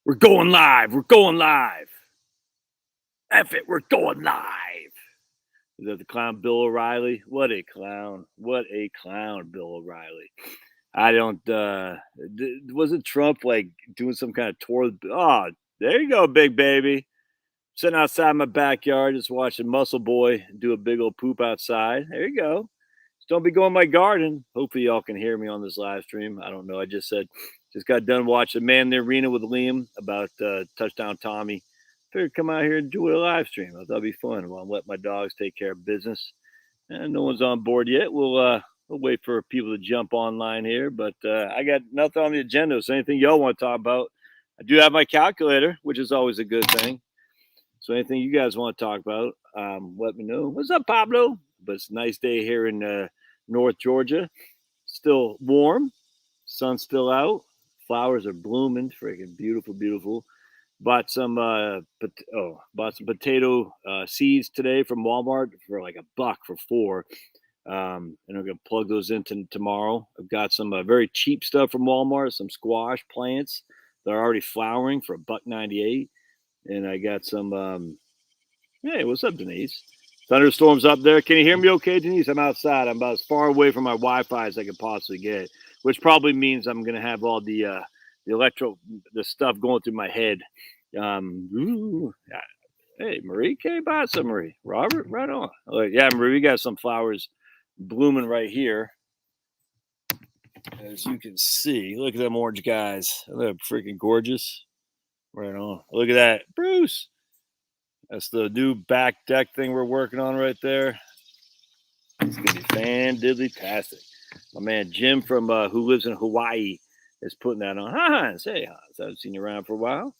We're going live. We're going live. F it, we're going live. Is that the clown Bill O'Reilly? What a clown. What a clown, Bill O'Reilly. I don't, wasn't Trump like doing some kind of tour? Oh, there you go, big baby. Sitting outside my backyard, just watching Muscle Boy do a big old poop outside. There you go. Just don't be going my garden. Hopefully y'all can hear me on this live stream. I don't know. I just got done watching Man in the Arena with Liam about Touchdown Tommy. Figured come out here and do a live stream. I thought it'd be fun. I'll let my dogs take care of business. And no one's on board yet. We'll wait for people to jump online here. But I got nothing on the agenda. So anything y'all want to talk about, I do have my calculator, which is always a good thing. So anything you guys want to talk about, let me know. What's up, Pablo? But it's a nice day here in North Georgia. Still warm. Sun's still out. Flowers are blooming. Freaking beautiful, beautiful. Bought some potato seeds today from Walmart for like $1 for 4. And I'm gonna plug those into tomorrow. I've got some very cheap stuff from Walmart, some squash plants that are already flowering for $1.98. And I got some hey, what's up, Denise? Thunderstorms up there. Can you hear me okay, Denise? I'm outside. I'm about as far away from my Wi-Fi as I could possibly get, which probably means I'm gonna have all the stuff going through my head. Hey, Marie K. Botsa, Marie. Robert, right on. Yeah, Marie, we got some flowers blooming right here. As you can see, look at them orange guys. They're freaking gorgeous. Right on. Look at that. Bruce. That's the new back deck thing we're working on right there. It's going to be fan-diddly-tastic. My man Jim from who lives in Hawaii is putting that on. Hi, Hans. Hey, Hans. I haven't seen you around for a while.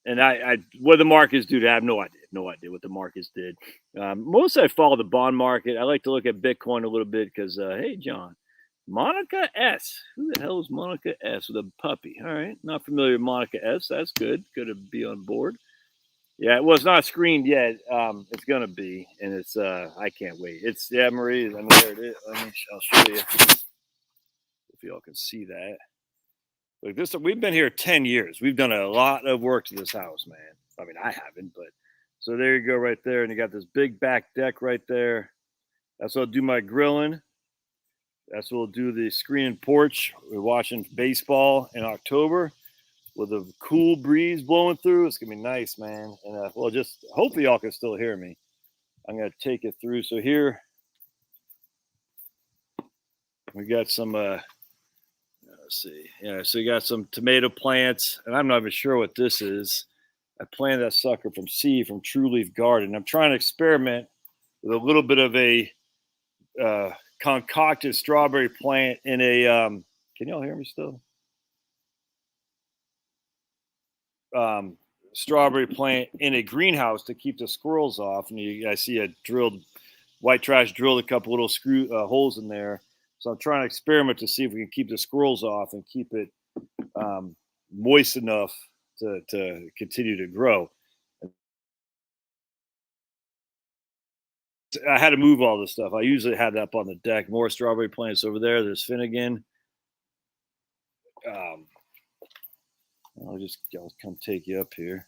And I what the markets do, I have no idea what the markets did. Mostly I follow the bond market. I like to look at Bitcoin a little bit because, hey, John, Monica S. Who the hell is Monica S. with a puppy? All right, not familiar with Monica S. That's good. Good to be on board. Yeah, well, it's not screened yet. It's gonna be, and it's I can't wait. It's Marie. I mean, there it is. I'll show you if y'all can see that. Like this, we've been here 10 years. We've done a lot of work to this house, man. I mean, I haven't, but so there you go, right there, and you got this big back deck right there. That's what I'll do my grilling. That's what we'll do the screen and porch. We're watching baseball in October with a cool breeze blowing through. It's gonna be nice, man. And well, just hopefully y'all can still hear me. I'm gonna take it through. So here we got some. Let's see. Yeah, so you got some tomato plants, and I'm not even sure what this is. I planted that sucker from seed from True Leaf Garden. I'm trying to experiment with a little bit of a concocted strawberry plant in a. Can y'all hear me still? Strawberry plant in a greenhouse to keep the squirrels off. And I see a white trash drilled a couple little screw holes in there. So I'm trying to experiment to see if we can keep the squirrels off and keep it moist enough to continue to grow. I had to move all this stuff. I usually have that up on the deck. More strawberry plants over there. There's Finnegan. I'll come take you up here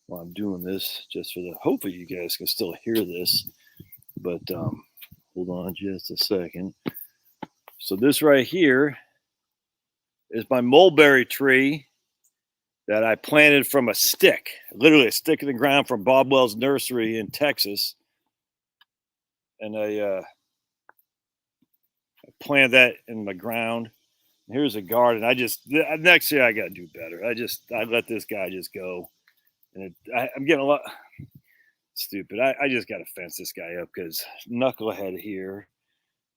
while I'm doing this, just for hopefully you guys can still hear this. But hold on just a second. So this right here is my mulberry tree that I planted from a stick, literally a stick in the ground from Bob Wells Nursery in Texas. And I planted that in the ground. Here's a garden. Next year I got to do better. I let this guy just go. And I'm getting a lot stupid. I just got to fence this guy up because knucklehead here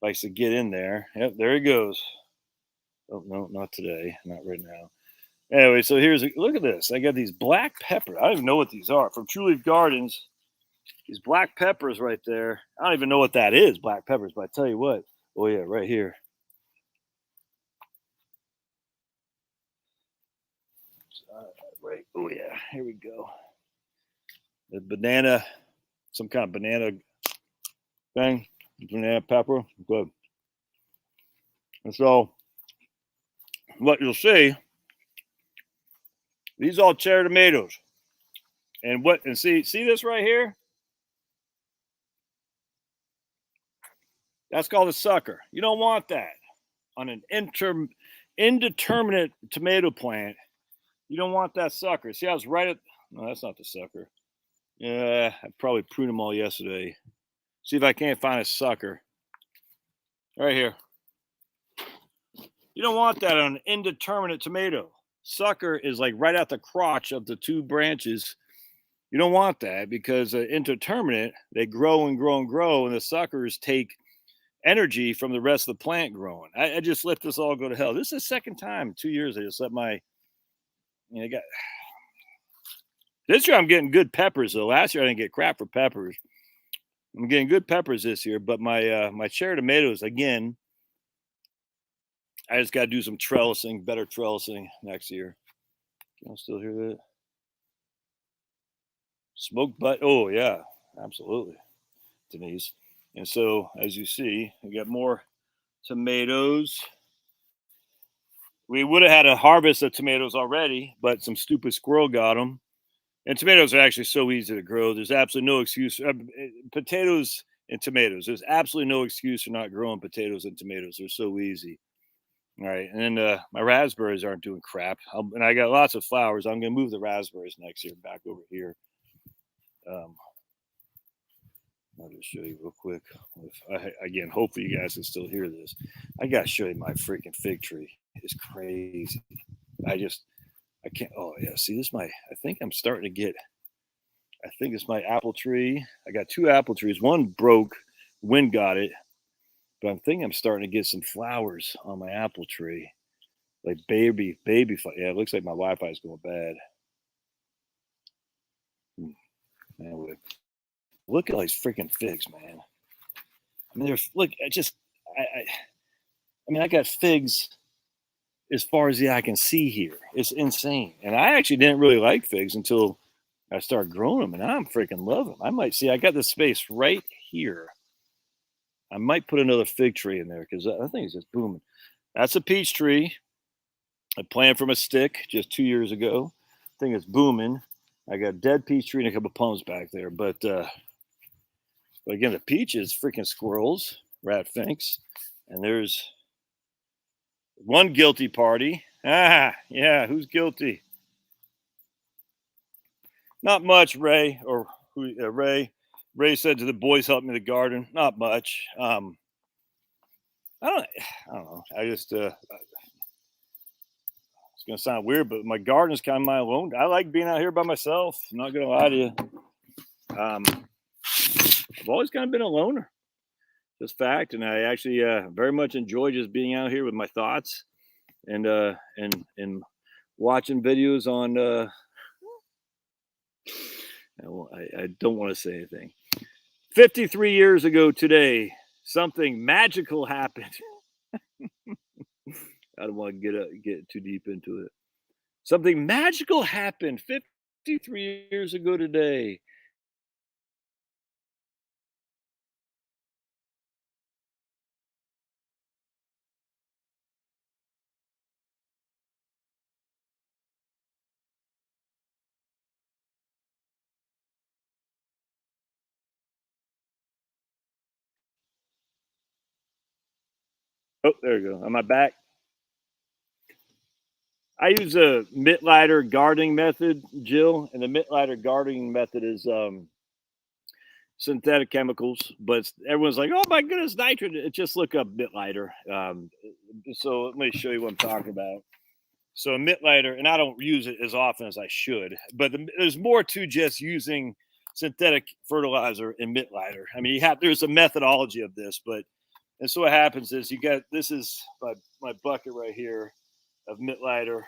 likes to get in there. Yep, there he goes. Oh, no, not today. Not right now. Anyway, so look at this. I got these black peppers. I don't even know what these are. From True Leaf Gardens. These black peppers right there. I don't even know what that is, black peppers, but I tell you what. Oh, yeah, right here. Right. Oh, yeah. Here we go. The banana, some kind of banana thing. Banana pepper. Good. And so what you'll see These all cherry tomatoes. And what? And see this right here? That's called a sucker. You don't want that on an indeterminate tomato plant. You don't want that sucker. See, I was right at. No, that's not the sucker. Yeah, I probably pruned them all yesterday. See if I can't find a sucker. Right here. You don't want that on an indeterminate tomato. Sucker is like right at the crotch of the two branches. You don't want that because indeterminate, they grow and grow and grow, and the suckers take energy from the rest of the plant growing. I just let this all go to hell. This is the second time in 2 years I just let my, got this year I'm getting good peppers though. Last year I didn't get crap for peppers. I'm getting good peppers this year, but my cherry tomatoes again. I just got to do some trellising, better trellising next year. Can I still hear that? Smoke butt. Oh yeah, absolutely, Denise. And so as you see, we got more tomatoes. We would have had a harvest of tomatoes already, but some stupid squirrel got them. And tomatoes are actually so easy to grow. There's absolutely no excuse. Potatoes and tomatoes. There's absolutely no excuse for not growing potatoes and tomatoes. They're so easy. All right, and then my raspberries aren't doing crap. And I got lots of flowers. I'm going to move the raspberries next year back over here. I'll just show you real quick. Again, hopefully you guys can still hear this. I got to show you my freaking fig tree. It's crazy. I can't. Oh yeah, see this? I think I'm starting to get. I think it's my apple tree. I got two apple trees. One broke. Wind got it. But I'm thinking I'm starting to get some flowers on my apple tree. Like baby. Yeah, it looks like my Wi-Fi is going bad. Anyway, look at all these freaking figs, man. I mean, I got figs as far as the eye can see here. It's insane. And I actually didn't really like figs until I started growing them, and I'm freaking love them. I might see. I got this space right here. I might put another fig tree in there because I think it's just booming. That's a peach tree. I planted from a stick just 2 years ago. I think it's booming. I got a dead peach tree and a couple plums back there. But again, the peach is freaking squirrels, rat finks. And there's one guilty party. Ah, yeah, who's guilty? Not much, Ray. Ray. Ray said to the boys help me in the garden. Not much. I don't know. I just it's gonna sound weird, but my garden is kind of my alone. I like being out here by myself. I'm not gonna lie to you. I've always kind of been a loner. Just fact, and I actually very much enjoy just being out here with my thoughts and watching videos on. I don't want to say anything. 53 years ago today, something magical happened. I don't want to get too deep into it. Something magical happened 53 years ago today. Oh, there you go. Am I back? I use a Mittleider gardening method, Jill, and the Mittleider gardening method is synthetic chemicals, but everyone's like, "Oh my goodness, nitrogen!" Just look up Mittleider. So let me show you what I'm talking about. So Mittleider, and I don't use it as often as I should, but there's more to just using synthetic fertilizer in Mittleider. I mean, there's a methodology of this, and so what happens is this is my bucket right here of Mittleider,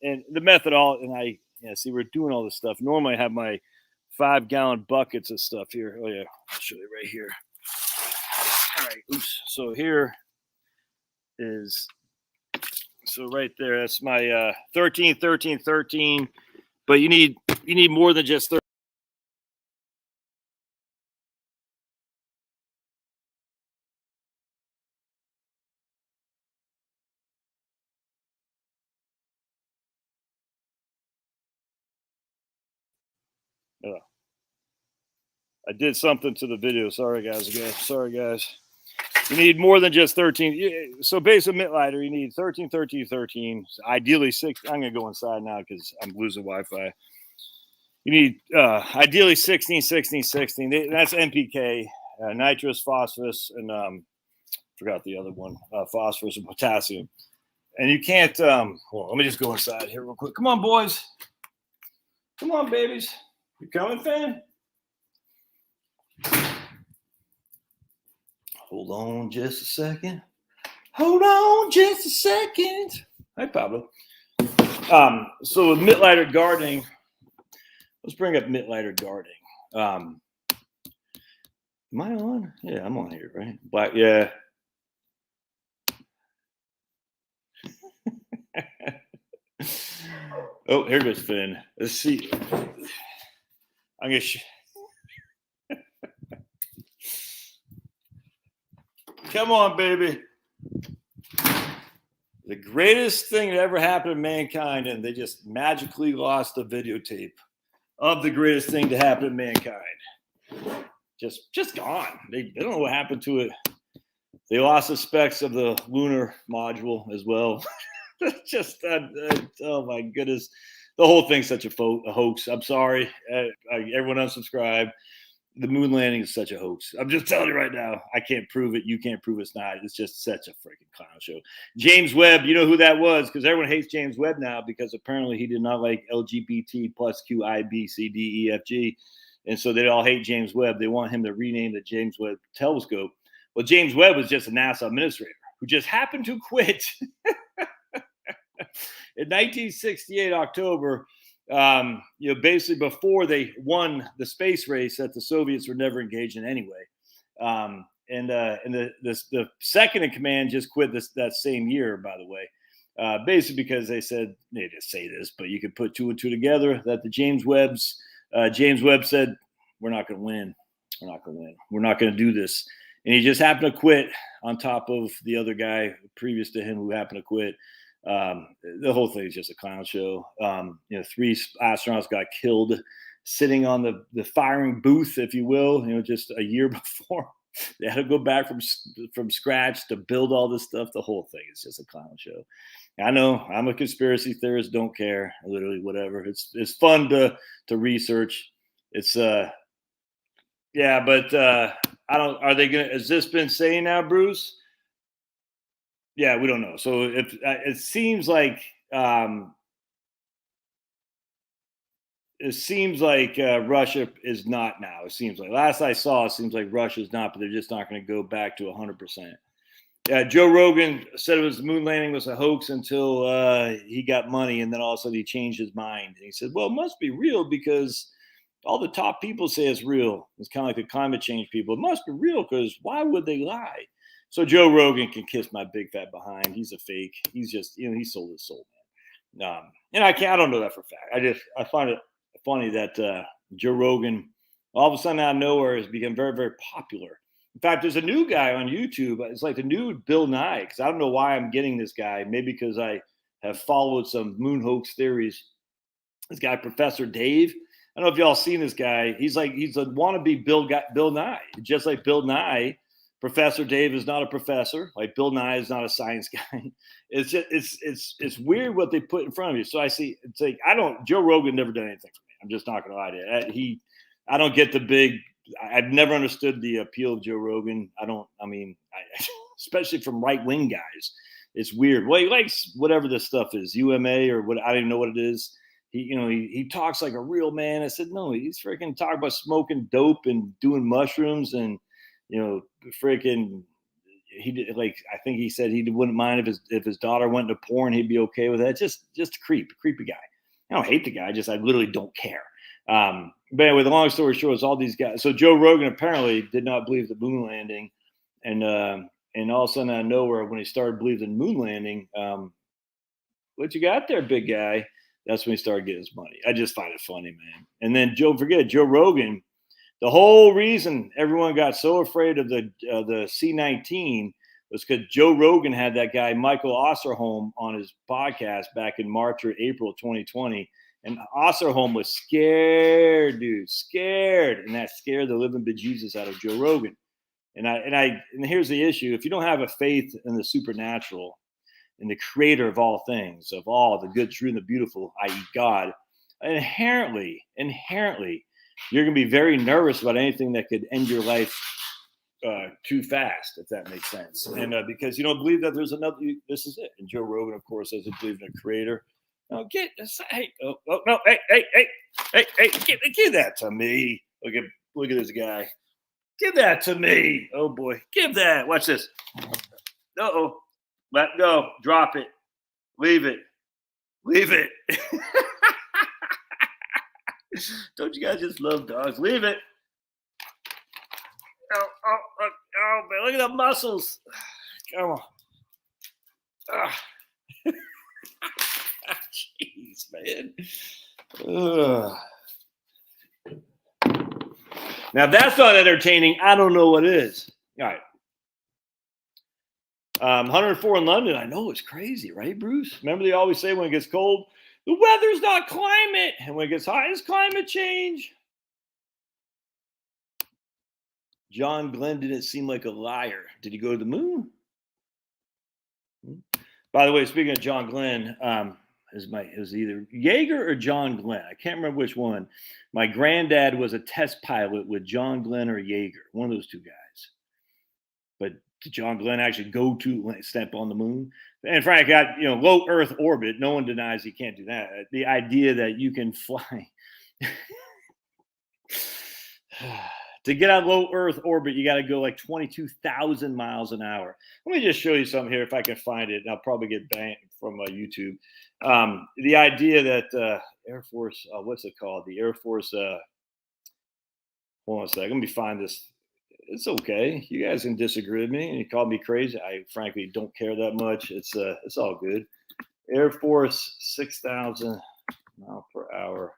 and the methodology, and see, we're doing all this stuff. Normally, I have my 5-gallon buckets of stuff here. Oh yeah, I'll show you right here. All right, oops. So here is, so right there, that's my 13, 13, 13. But you need more than just 13. I did something to the video. Sorry, guys. You need more than just 13. So basically, Mittleider, you need 13, 13, 13. Ideally, 6. I'm going to go inside now because I'm losing Wi-Fi. You need ideally 16, 16, 16. That's NPK, nitrous, phosphorus, and forgot the other one, phosphorus and potassium. And you can't, let me just go inside here real quick. Come on, boys. Come on, babies. You coming, Fan? Hold on just a second. Hi, Pablo. So with Mittleider gardening, let's bring up Mittleider gardening. Am I on? Yeah, I'm on here, right? Black, yeah. Oh, here goes Finn. Let's see. I'm gonna. Come on, baby. The greatest thing that ever happened to mankind, and they just magically lost the videotape of the greatest thing to happen to mankind. Just gone. They don't know what happened to it. They lost the specs of the lunar module as well. Just oh my goodness, the whole thing's such a hoax. I'm sorry, everyone unsubscribe. The moon landing is such a hoax. I'm just telling you right now. I can't prove it. You can't prove it's not. It's just such a freaking clown show. James Webb, you know who that was, because everyone hates James Webb now because apparently he did not like LGBT plus Q I B C D E F G, and so they all hate James Webb. They want him to rename the James Webb Telescope. Well, James Webb was just a NASA administrator who just happened to quit in 1968 October. Basically before they won the space race that the Soviets were never engaged in anyway. And the second in command just quit that same year, by the way, basically because they said, they didn't say this, but you could put 2 and 2 together, that the James Webb said, we're not going to win. We're not going to do this. And he just happened to quit on top of the other guy previous to him who happened to quit. The whole thing is just a clown show. 3 astronauts got killed sitting on the firing booth, if you will, just a year before. They had to go back from scratch to build all this stuff. The whole thing is just a clown show. I know I'm a conspiracy theorist, don't care, literally whatever. It's fun to research. It's yeah, but I don't, are they gonna, has this been saying now, Bruce? Yeah, we don't know. So if it seems like Russia is not now. It seems like last I saw, it seems like Russia's not, but they're just not going to go back to 100%. Joe Rogan said it was moon landing was a hoax until he got money, and then all of a sudden he changed his mind. And he said, "Well, it must be real because all the top people say it's real. It's kind of like the climate change people. It must be real because why would they lie?" So Joe Rogan can kiss my big fat behind. He's a fake. He's just, he sold his soul, man. And I don't know that for a fact. I find it funny that Joe Rogan, all of a sudden out of nowhere, has become very, very popular. In fact, there's a new guy on YouTube. It's like the new Bill Nye, because I don't know why I'm getting this guy. Maybe because I have followed some moon hoax theories. This guy, Professor Dave. I don't know if y'all seen this guy. He's a wannabe Bill Nye. Just like Bill Nye, Professor Dave is not a professor. Like Bill Nye is not a science guy. It's just, it's weird what they put in front of you. So I see, it's like, Joe Rogan never done anything for me. I'm just not going to lie to you. I don't get the big, I've never understood the appeal of Joe Rogan. Especially from right-wing guys. It's weird. Well, he likes whatever this stuff is, UMA or what, I don't even know what it is. He talks like a real man. I said, no, he's freaking talking about smoking dope and doing mushrooms and, freaking, he did, like, I think he said he wouldn't mind if his daughter went into porn, he'd be okay with that. Just a creepy guy. I don't hate the guy, I literally don't care. But anyway, the long story short is all these guys. So Joe Rogan apparently did not believe the moon landing, and all of a sudden out of nowhere, when he started believing the moon landing, what you got there, big guy? That's when he started getting his money. I just find it funny, man. And then Joe Rogan. The whole reason everyone got so afraid of the C-19 was because Joe Rogan had that guy Michael Osterholm on his podcast back in March or April 2020, And Osterholm was scared, dude, scared, and that scared the living bejesus out of Joe Rogan. And here's the issue: if you don't have a faith in the supernatural, in the creator of all things, of all the good, true, and the beautiful, i.e., God, inherently, you're going to be very nervous about anything that could end your life too fast, if that makes sense. And because you don't believe that there's another, this is it. And Joe Rogan, of course, doesn't believe in a creator. No, give that to me. Look at this guy. Give that to me. Oh boy, give that. Watch this. Uh-oh. Let go. Drop it. Leave it. Don't you guys just love dogs? Leave it. Oh, man, look at the muscles. Come on. Jeez, man. Now, if that's not entertaining, I don't know what is. All right. 104 in London. I know it's crazy, right, Bruce? Remember they always say when it gets cold, the weather's not climate. And when it gets hot, it's climate change. John Glenn didn't seem like a liar. Did he go to the moon? By the way, speaking of John Glenn, is either Yeager or John Glenn. I can't remember which one. My granddad was a test pilot with John Glenn or Yeager, one of those two guys. But did John Glenn actually go to step on the moon? And Frank got low Earth orbit. No one denies he can't do that. The idea that you can fly to get out of low Earth orbit, you got to go like 22,000 miles an hour. Let me just show you something here if I can find it. And I'll probably get banned from YouTube. The idea that Air Force, what's it called? The Air Force. Hold on a second. Let me find this. It's okay. You guys can disagree with me and you call me crazy. I frankly don't care that much. It's all good. Air Force 6,000 miles per hour.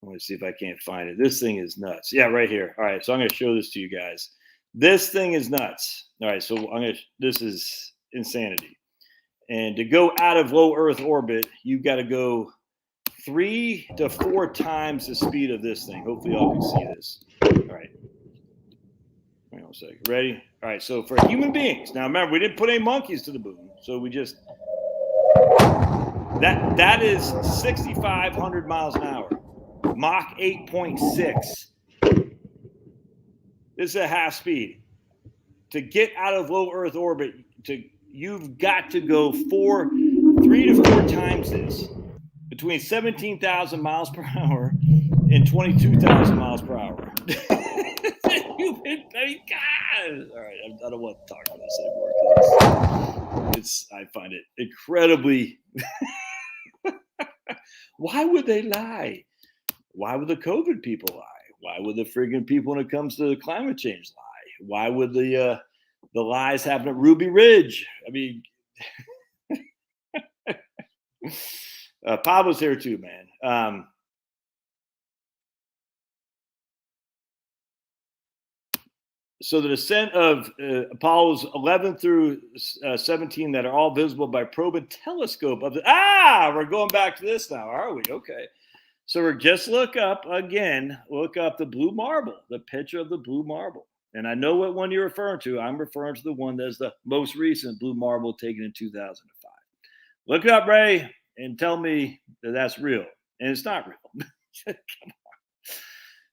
Let me see if I can't find it. This thing is nuts. Yeah, right here. All right, so I'm going to show this to you guys. This thing is nuts. All right, so this is insanity. And to go out of low Earth orbit, you've got to go 3 to 4 times the speed of this thing. Hopefully y'all can see this. All right. Hang on a second. Ready? All right. So for human beings, now remember, we didn't put any monkeys to the moon. So we just, that is 6,500 miles an hour. Mach 8.6. This is a half speed. To get out of low Earth orbit, you've got to go 3 to 4 times this. Between 17,000 miles per hour and 22,000 miles per hour. God. All right, I don't want to talk about this anymore because I find it incredibly. Why would they lie? Why would the COVID people lie? Why would the friggin' people when it comes to climate change lie? Why would the lies happen at Ruby Ridge? I mean, Pablo's here too, man. So the descent of Apollos 11 through 17 that are all visible by probe and telescope of we're going back to this now, are we? Okay. So we're just look up the blue marble, the picture of the blue marble. And I know what one you're referring to. I'm referring to the one that's the most recent blue marble taken in 2005. Look it up, Ray, and tell me that that's real. And it's not real. Come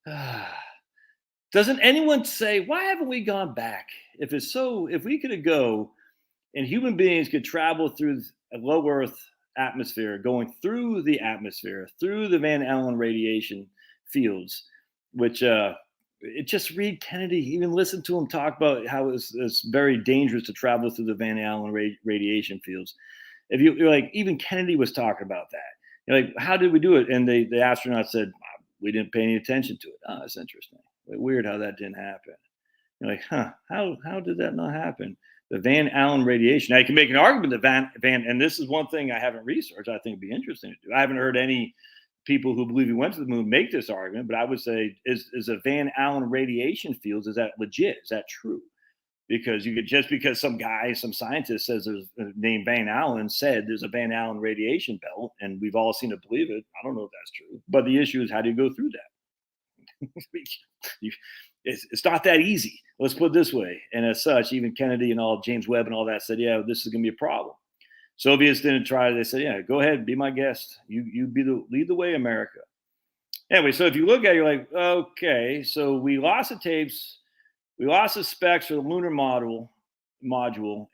on. Doesn't anyone say, why haven't we gone back? If we could go and human beings could travel through a low Earth atmosphere, going through the atmosphere, through the Van Allen radiation fields, which just read Kennedy, even listen to him talk about how it's very dangerous to travel through the Van Allen radiation fields. If you're like, even Kennedy was talking about that. You're like, how did we do it? And the astronaut said, we didn't pay any attention to it. Oh, that's interesting. Weird how that didn't happen. You're like, how did that not happen? The Van Allen radiation. Now you can make an argument that and this is one thing I haven't researched. I think it'd be interesting to do. I haven't heard any people who believe he went to the moon make this argument, but I would say, is a Van Allen radiation fields, is that legit? Is that true? because you could just because some guy, some scientist says there's named Van Allen said there's a Van Allen radiation belt, and we've all seen to believe it. I don't know if that's true, but the issue is how do you go through that? It's not that easy. Let's put it this way. And as such, even Kennedy and all James Webb and all that said, yeah, this is going to be a problem. Soviets didn't try. They said, yeah, go ahead, be my guest. You lead the way, America. Anyway, so if you look at it, you're like, okay, so we lost the tapes, we lost the specs for the lunar module,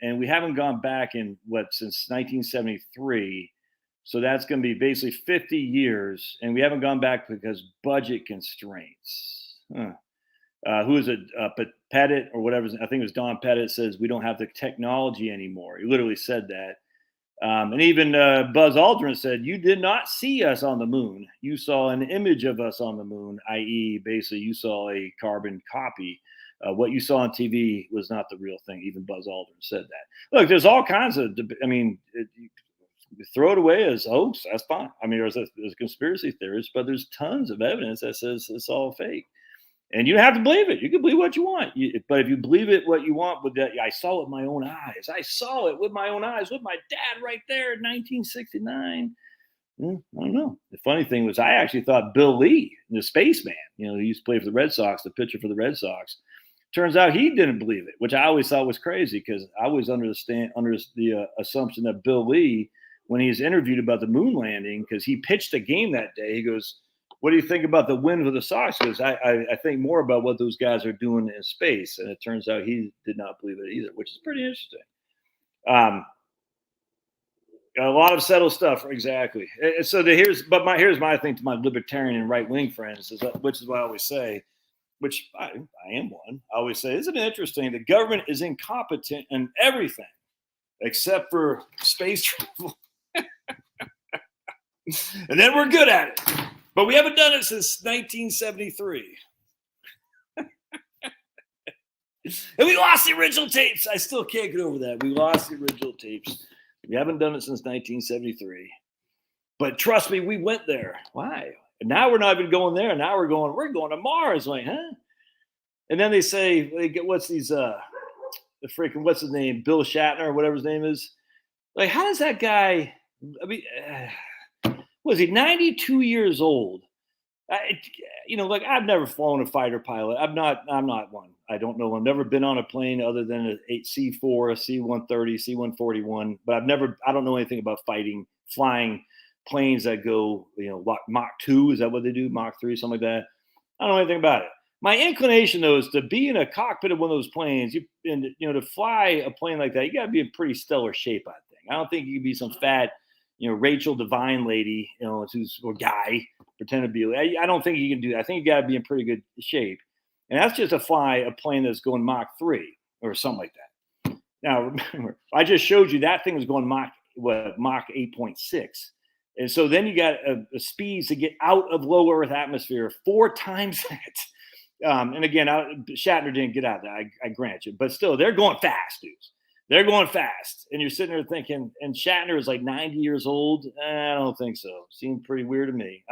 and we haven't gone back since 1973. So that's going to be basically 50 years, and we haven't gone back because budget constraints. Who is it? Pettit or whatever? I think it was Don Pettit says we don't have the technology anymore. He literally said that. And even Buzz Aldrin said, you did not see us on the moon. You saw an image of us on the moon, i.e. basically you saw a carbon copy. What you saw on TV was not the real thing. Even Buzz Aldrin said that. Look, there's all kinds of, throw it away as hoax. That's fine. I mean, there's conspiracy theories, but there's tons of evidence that says it's all fake. And you don't have to believe it. You can believe what you want. But if you believe it, what you want, with that, I saw it with my own eyes. I saw it with my own eyes with my dad right there in 1969. I don't know. The funny thing was, I actually thought Bill Lee, the spaceman, he used to play for the Red Sox, the pitcher for the Red Sox. Turns out he didn't believe it, which I always thought was crazy because I was under the assumption that Bill Lee, when he was interviewed about the moon landing, because he pitched the game that day, he goes, what do you think about the win with the Sox? Because I think more about what those guys are doing in space. And it turns out he did not believe it either, which is pretty interesting. A lot of settled stuff, exactly. And so here's my thing to my libertarian and right-wing friends, which is what I always say, which I am one. I always say, isn't it interesting? The government is incompetent in everything except for space travel. And then we're good at it. But we haven't done it since 1973. And we lost the original tapes. I still can't get over that. We lost the original tapes. We haven't done it since 1973. But trust me, we went there. Why? And now we're not even going there. Now we're going to Mars. Like, huh? And then they say, what's his name? Bill Shatner or whatever his name is. Like, how does that guy, was he 92 years old? I've never flown a fighter pilot. I'm not one. I don't know. I've never been on a plane other than a C-4, a C-130, C-141. But I don't know anything about flying planes that go, Mach 2. Is that what they do? Mach 3, something like that. I don't know anything about it. My inclination, though, is to be in a cockpit of one of those planes. To fly a plane like that, you got to be in pretty stellar shape, I think. I don't think you can be some fat, Rachel Devine lady, or guy, pretend to be. I don't think you can do that. I think you got to be in pretty good shape. And that's just to fly a plane that's going Mach 3 or something like that. Now, remember, I just showed you that thing was going Mach 8.6. And so then you got a speeds to get out of low Earth atmosphere 4 times that. And again, Shatner didn't get out there, I grant you. But still, they're going fast, dudes. They're going fast. And you're sitting there thinking, and Shatner is like 90 years old. I don't think so. Seemed pretty weird to me.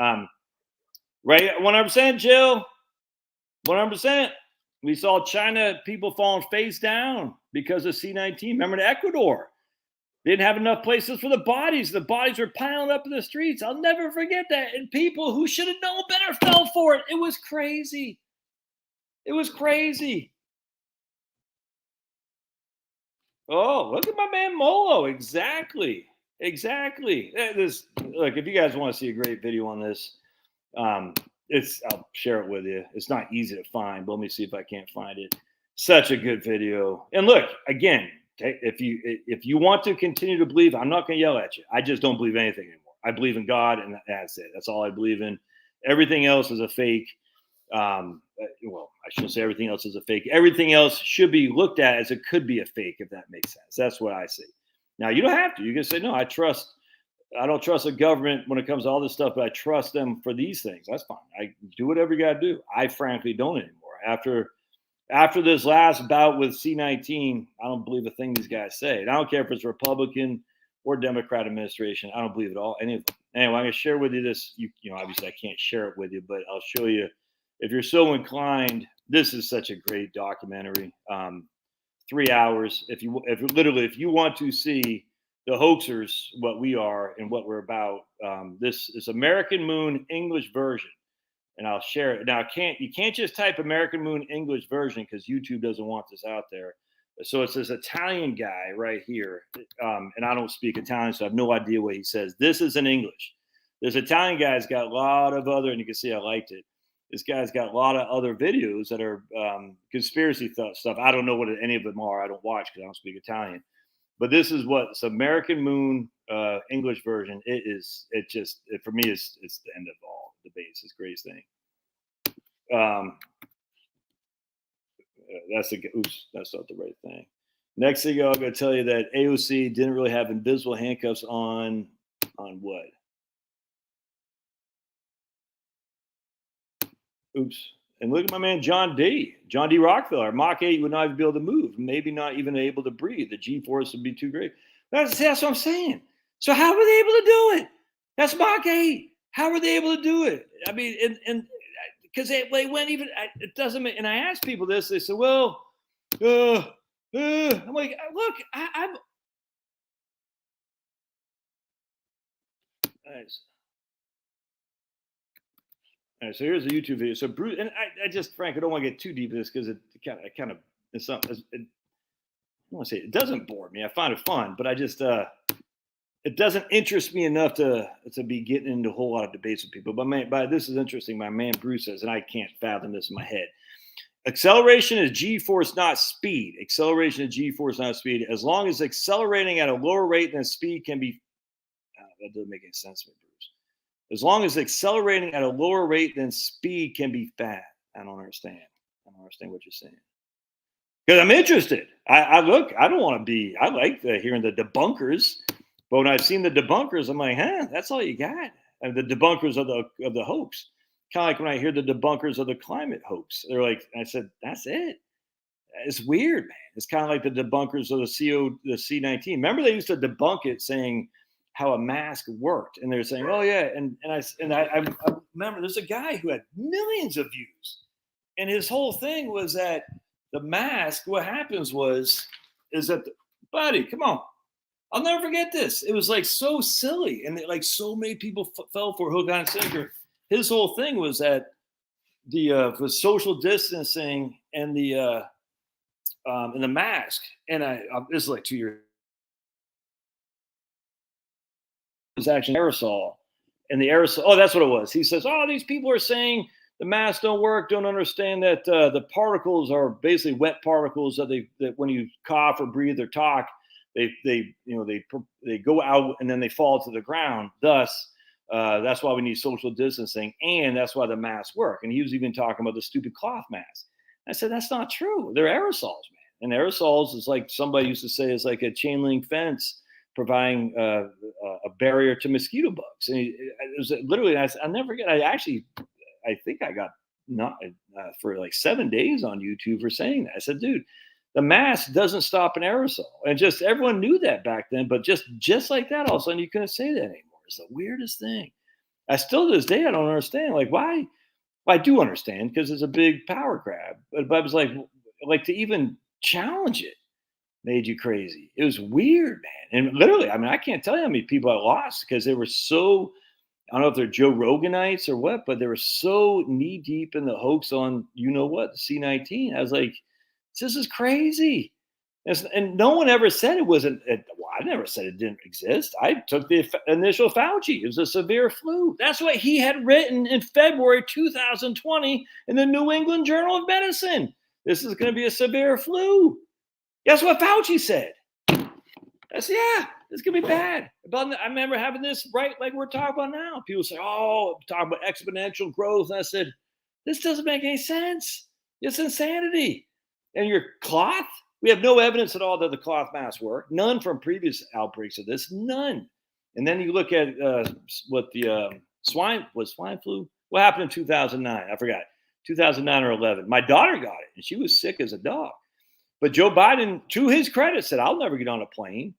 Right? 100%, Jill. 100%. We saw China people falling face down because of C-19. Remember in Ecuador? They didn't have enough places for the bodies. The bodies were piling up in the streets. I'll never forget that. And people who should have known better fell for it. It was crazy. It was crazy. Oh, look at my man Molo. Exactly. Look, if you guys want to see a great video on this, I'll share it with you. It's not easy to find, but let me see if I can't find it. Such a good video. And look, again, if you want to continue to believe, I'm not going to yell at you. I just don't believe anything anymore. I believe in God, and that's it. That's all I believe in. Everything else is a fake. Well, I shouldn't say everything else is a fake. Everything else should be looked at as it could be a fake, if that makes sense. That's what I say. Now, you don't have to. You can say, no, I don't trust the government when it comes to all this stuff, but I trust them for these things. That's fine. I do whatever you got to do. I frankly don't anymore. After this last bout with C-19, I don't believe a thing these guys say. And I don't care if it's Republican or Democrat administration. I don't believe it all. Any of them. Anyway, I'm going to share with you this. Obviously I can't share it with you, but I'll show you. If you're so inclined, this is such a great documentary. 3 3 hours. If you want to see the hoaxers, what we are and what we're about, this is American Moon English version, and I'll share it. Now, you can't just type American Moon English version because YouTube doesn't want this out there. So it's this Italian guy right here, and I don't speak Italian, so I have no idea what he says. This is in English. This Italian guy's got a lot of other, and you can see I liked it. This guy's got a lot of other videos that are conspiracy stuff. I don't know what any of them are. I don't watch because I don't speak Italian. But this is it's American Moon English version. For me, it's the end of all debates. It's the greatest thing. That's not the right thing. Next thing I'm going to tell you that AOC didn't really have invisible handcuffs on what? Oops. And look at my man, John D. Rockefeller. Mach 8 would not even be able to move, maybe not even able to breathe. The G-force would be too great. That's what I'm saying. So how were they able to do it? That's Mach 8. How were they able to do it? I mean, and because they went even, it doesn't make, and I asked people this, they said, well, I'm like, look, I'm. Nice. All right, so here's a YouTube video. So Bruce, and I just, Frank, I don't want to get too deep in this because it kind of, it's something. I don't want to say it doesn't bore me. I find it fun, but I just, it doesn't interest me enough to be getting into a whole lot of debates with people. But this is interesting. My man Bruce says, and I can't fathom this in my head. Acceleration is G-force, not speed. Acceleration is G-force, not speed. As long as accelerating at a lower rate than speed can be, that doesn't make any sense to me, Bruce. As long as accelerating at a lower rate than speed can be fast. I don't understand. I don't understand what you're saying. Because I'm interested. I don't want to be, I like hearing the debunkers. But when I've seen the debunkers, I'm like, that's all you got. And the debunkers of the hoax. Kind of like when I hear the debunkers of the climate hoax. They're like, I said, that's it. It's weird, man. It's kind of like the debunkers of the C-19. Remember they used to debunk it saying how a mask worked. And they're saying, oh yeah. And I remember there's a guy who had millions of views. And his whole thing was that the mask, what happens is that, buddy, come on. I'll never forget this. It was like so silly. And like so many people fell for hook, line, and sinker. His whole thing was that the social distancing and the mask. And this is like 2 years. It was actually aerosol. And the aerosol, oh, that's what it was. He says, oh, these people are saying the masks don't work, don't understand that the particles are basically wet particles that when you cough or breathe or talk, they go out and then they fall to the ground. Thus, that's why we need social distancing, and that's why the masks work. And he was even talking about the stupid cloth mask. I said, that's not true. They're aerosols, man. And aerosols is like somebody used to say, it's like a chain link fence providing a barrier to mosquito bugs. And it was literally, I'll never forget. I think I got not for like 7 days on YouTube for saying that. I said, dude, the mask doesn't stop an aerosol. And just everyone knew that back then, but just like that, all of a sudden you couldn't say that anymore. It's the weirdest thing. I still to this day, I don't understand. Like why? Well, I do understand because it's a big power grab. But I was like to even challenge it made you crazy. It was weird, man. And literally, I mean, I can't tell you how many people I lost because they were so, I don't know if they're Joe Roganites or what, but they were so knee deep in the hoax on, the C-19. I was like, this is crazy. And no one ever said it wasn't, I never said it didn't exist. I took the initial Fauci. It was a severe flu. That's what he had written in February 2020 in the New England Journal of Medicine. This is going to be a severe flu. Guess what Fauci said? I said, yeah, it's going to be bad. I remember having this right like we're talking about now. People say, oh, talk about exponential growth. And I said, this doesn't make any sense. It's insanity. And your cloth? We have no evidence at all that the cloth masks work. None from previous outbreaks of this. None. And then you look at what the swine flu. What happened in 2009? I forgot. 2009 or 11. My daughter got it, and she was sick as a dog. But Joe Biden, to his credit, said, I'll never get on a plane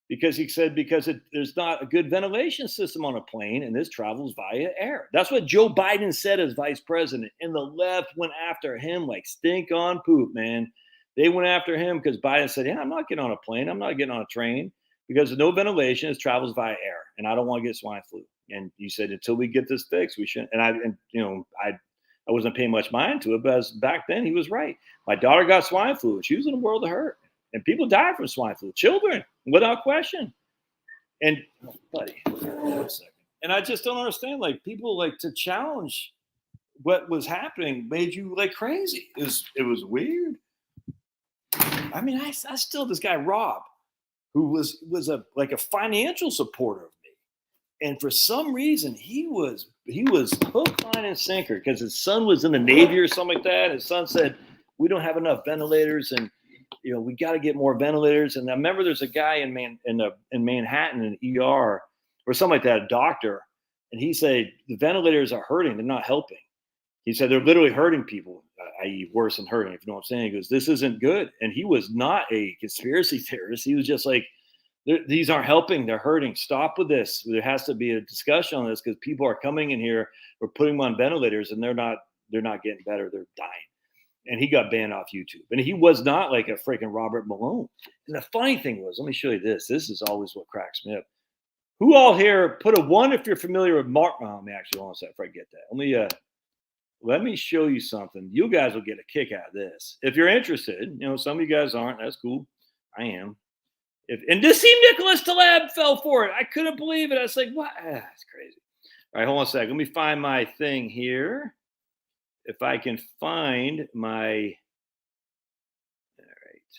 because he said there's not a good ventilation system on a plane, and this travels via air. That's what Joe Biden said as vice president, and the left went after him like stink on poop, man. They went after him because Biden said, "Yeah, I'm not getting on a plane. I'm not getting on a train because there's no ventilation. It travels via air, and I don't want to get swine flu." And he said, "Until we get this fixed, we shouldn't." I wasn't paying much mind to it, but back then he was right. My daughter got swine flu, and she was in a world of hurt, and people died from swine flu, children, without question. And buddy, one second. And I just don't understand. Like people like to challenge what was happening made you like crazy. It was weird. I mean, I still this guy Rob, who was a financial supporter of me, and for some reason he was hook, line, and sinker because his son was in the Navy or something like that. His son said, "We don't have enough ventilators, and we got to get more ventilators." And I remember there's a guy in Manhattan, in an ER or something like that, a doctor, and he said the ventilators are hurting; they're not helping. He said they're literally hurting people, i.e., worse than hurting, if you know what I'm saying. He goes, "This isn't good." And he was not a conspiracy theorist. He was just like, these aren't helping. They're hurting. Stop with this. There has to be a discussion on this because people are coming in here. We're putting them on ventilators, and they're not getting better. They're dying. And he got banned off YouTube. And he was not like a freaking Robert Malone. And the funny thing was, let me show you this. This is always what cracks me up. Who all here put a 1 if you're familiar with Mark? Oh, let me actually hold on a second before I get that. Let me show you something. You guys will get a kick out of this. If you're interested, some of you guys aren't. That's cool. I am. And to see Nicholas Taleb fell for it. I couldn't believe it. I was like, what? That's crazy. All right, hold on a second. Let me find my thing here. If I can find my. All right.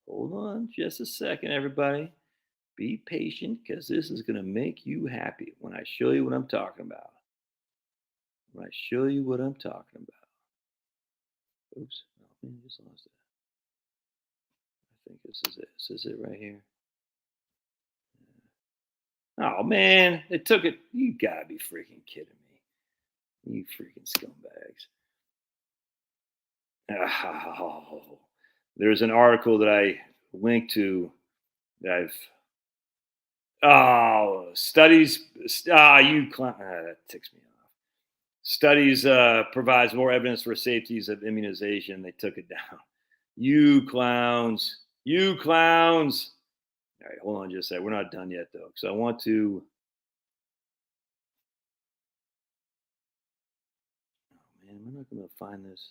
Hold on just a second, everybody. Be patient because this is going to make you happy when I show you what I'm talking about. When I show you what I'm talking about. Oops. Oh, man, just lost it. I think this is it. This is it right here. Oh, man. They took it. You got to be freaking kidding me. You freaking scumbags. Oh, there's an article that I linked to that studies. That ticks me off. Studies provides more evidence for safeties of immunization. They took it down. You clowns. You clowns. All right, hold on just a second. We're not done yet, though, because I want to. Oh, man, I'm not going to find this.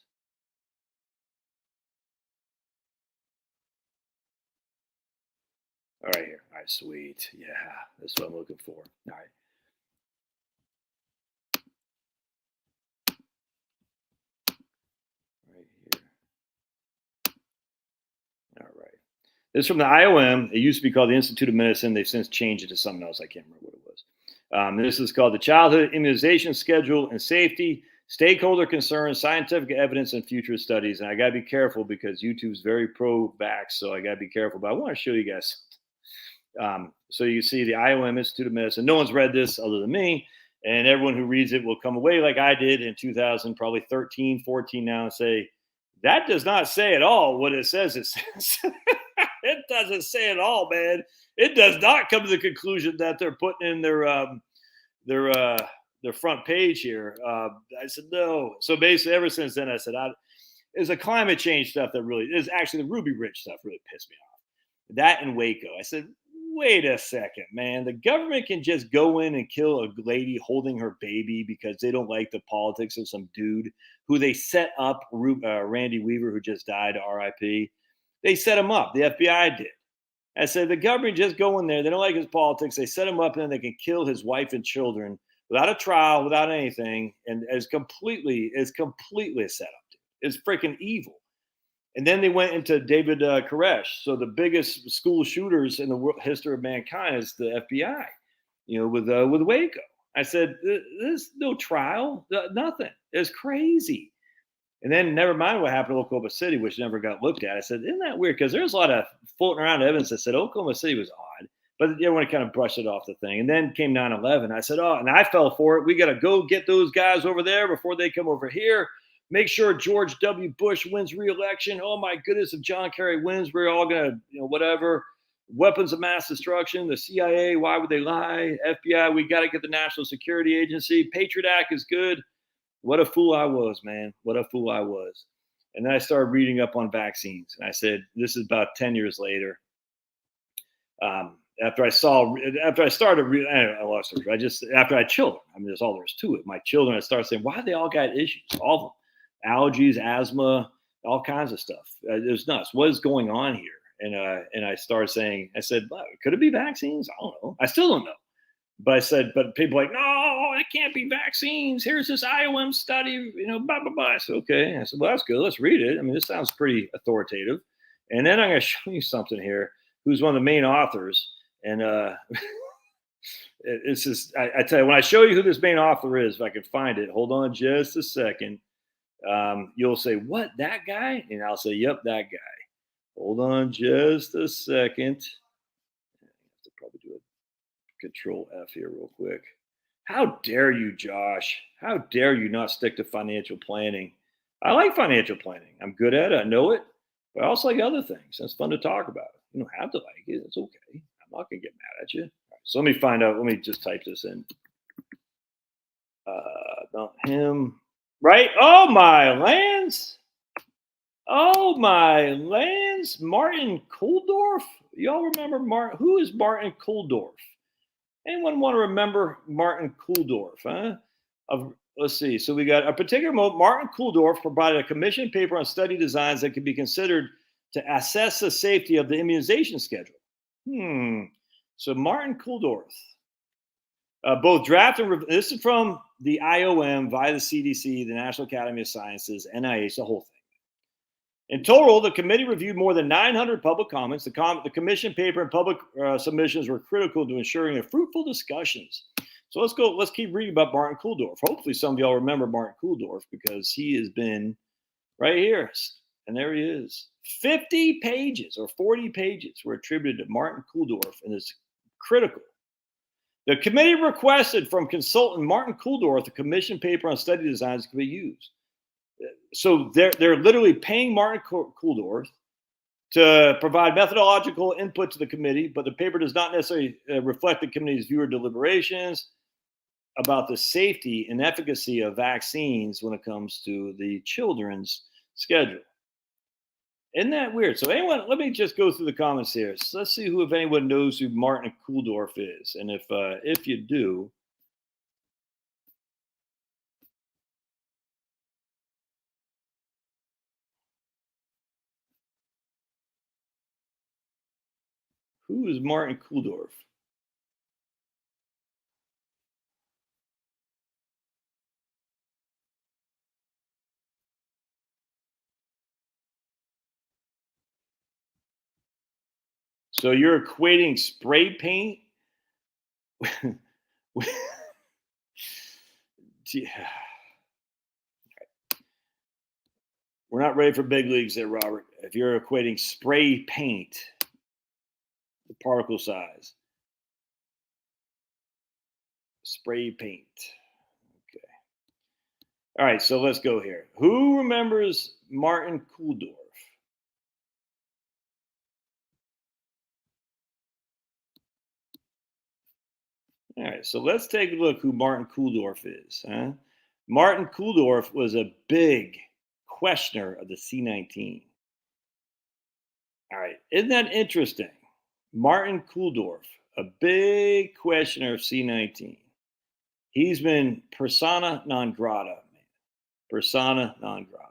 All right, here. All right, sweet. Yeah, that's what I'm looking for. All right. Right here. All right. This is from the IOM. It used to be called the Institute of Medicine. They've since changed it to something else. I can't remember what it was. This is called the Childhood Immunization Schedule and Safety, Stakeholder Concerns, Scientific Evidence, and Future Studies. And I got to be careful because YouTube's very pro-vax, so I got to be careful. But I want to show you guys. So you see the IOM Institute of Medicine. No one's read this other than me. And everyone who reads it will come away like I did in 2000, probably 13, 14 now, and say, that does not say at all what it says it says. It doesn't say at all, man. It does not come to the conclusion that they're putting in their front page here. I said no. So basically, ever since then, I said, it's the climate change stuff that really is actually the Ruby Ridge stuff really pissed me off. That and Waco. I said, wait a second, man. The government can just go in and kill a lady holding her baby because they don't like the politics of some dude who they set up, Randy Weaver, who just died, RIP. They set him up. The FBI did. I said, the government just go in there. They don't like his politics. They set him up and then they can kill his wife and children without a trial, without anything. And it's completely a setup. It's freaking evil. And then they went into David Koresh. So the biggest school shooters in the history of mankind is the FBI, with Waco. I said, there's no trial, nothing. It's crazy. And then never mind what happened to Oklahoma City, which never got looked at. I said, isn't that weird? Because there's a lot of floating around evidence that said Oklahoma City was odd. But everyone kind of brushed it off the thing. And then came 9/11. I said, and I fell for it. We got to go get those guys over there before they come over here. Make sure George W. Bush wins re-election. Oh, my goodness, if John Kerry wins, we're all going to, whatever. Weapons of mass destruction, the CIA, why would they lie? FBI, we got to get the National Security Agency. Patriot Act is good. What a fool I was, man. What a fool I was. And then I started reading up on vaccines. And I said, this is about 10 years later. After I started, I lost it. After I children, I mean, there's all there's to it. My children, I started saying, why they all got issues? All of them, allergies, asthma, all kinds of stuff. It was nuts. What is going on here? And I started saying, I said, well, could it be vaccines? I don't know. I still don't know. But I said, but people are like, no, it can't be vaccines. Here's this IOM study, blah, blah, blah. I said, okay. I said, well, that's good. Let's read it. I mean, this sounds pretty authoritative. And then I'm going to show you something here, who's one of the main authors. And it's just, I tell you, when I show you who this main author is, if I can find it, hold on just a second. You'll say, what, that guy? And I'll say, yep, that guy. Hold on just a second. I have to probably do it. Control F here real quick. How dare you, Josh? How dare you not stick to financial planning? I like financial planning. I'm good at it. I know it. But I also like other things. It's fun to talk about. You don't have to like it. It's okay. I'm not going to get mad at you. All right, so let me find out. Let me just type this in. Not him. Right? Oh, my lands. Oh, my lands. Martin Kulldorff. Y'all remember Martin? Who is Martin Kulldorff? Anyone want to remember Martin Kulldorff? Huh? Let's see. So we got a particular Martin Kulldorff provided a commission paper on study designs that could be considered to assess the safety of the immunization schedule. So Martin Kulldorff, both draft and this is from the IOM via the CDC, the National Academy of Sciences, NIH, the whole thing. In total, the committee reviewed more than 900 public comments. The commission paper and public submissions were critical to ensuring fruitful discussions. So let's keep reading about Martin Kulldorff. Hopefully some of y'all remember Martin Kulldorff because he has been right here. And there he is. 50 pages or 40 pages were attributed to Martin Kulldorff and is critical. The committee requested from consultant Martin Kulldorff the commission paper on study designs could be used. So they're literally paying Martin Kulldorff to provide methodological input to the committee, but the paper does not necessarily reflect the committee's view or deliberations about the safety and efficacy of vaccines when it comes to the children's schedule. Isn't that weird? So let me just go through the comments here. So let's see if anyone knows who Martin Kulldorff is. And if you do, who is Martin Kulldorff? So you're equating spray paint We're not ready for big leagues there, Robert. If you're equating spray paint, the particle size, spray paint. Okay. All right, so let's go here. Who remembers Martin Kulldorff? All right, so let's take a look who Martin Kulldorff is. Huh? Martin Kulldorff was a big questioner of the C-19. All right, isn't that interesting? Martin Kulldorff, a big questioner of C-19. He's been persona non grata, man. Persona non grata.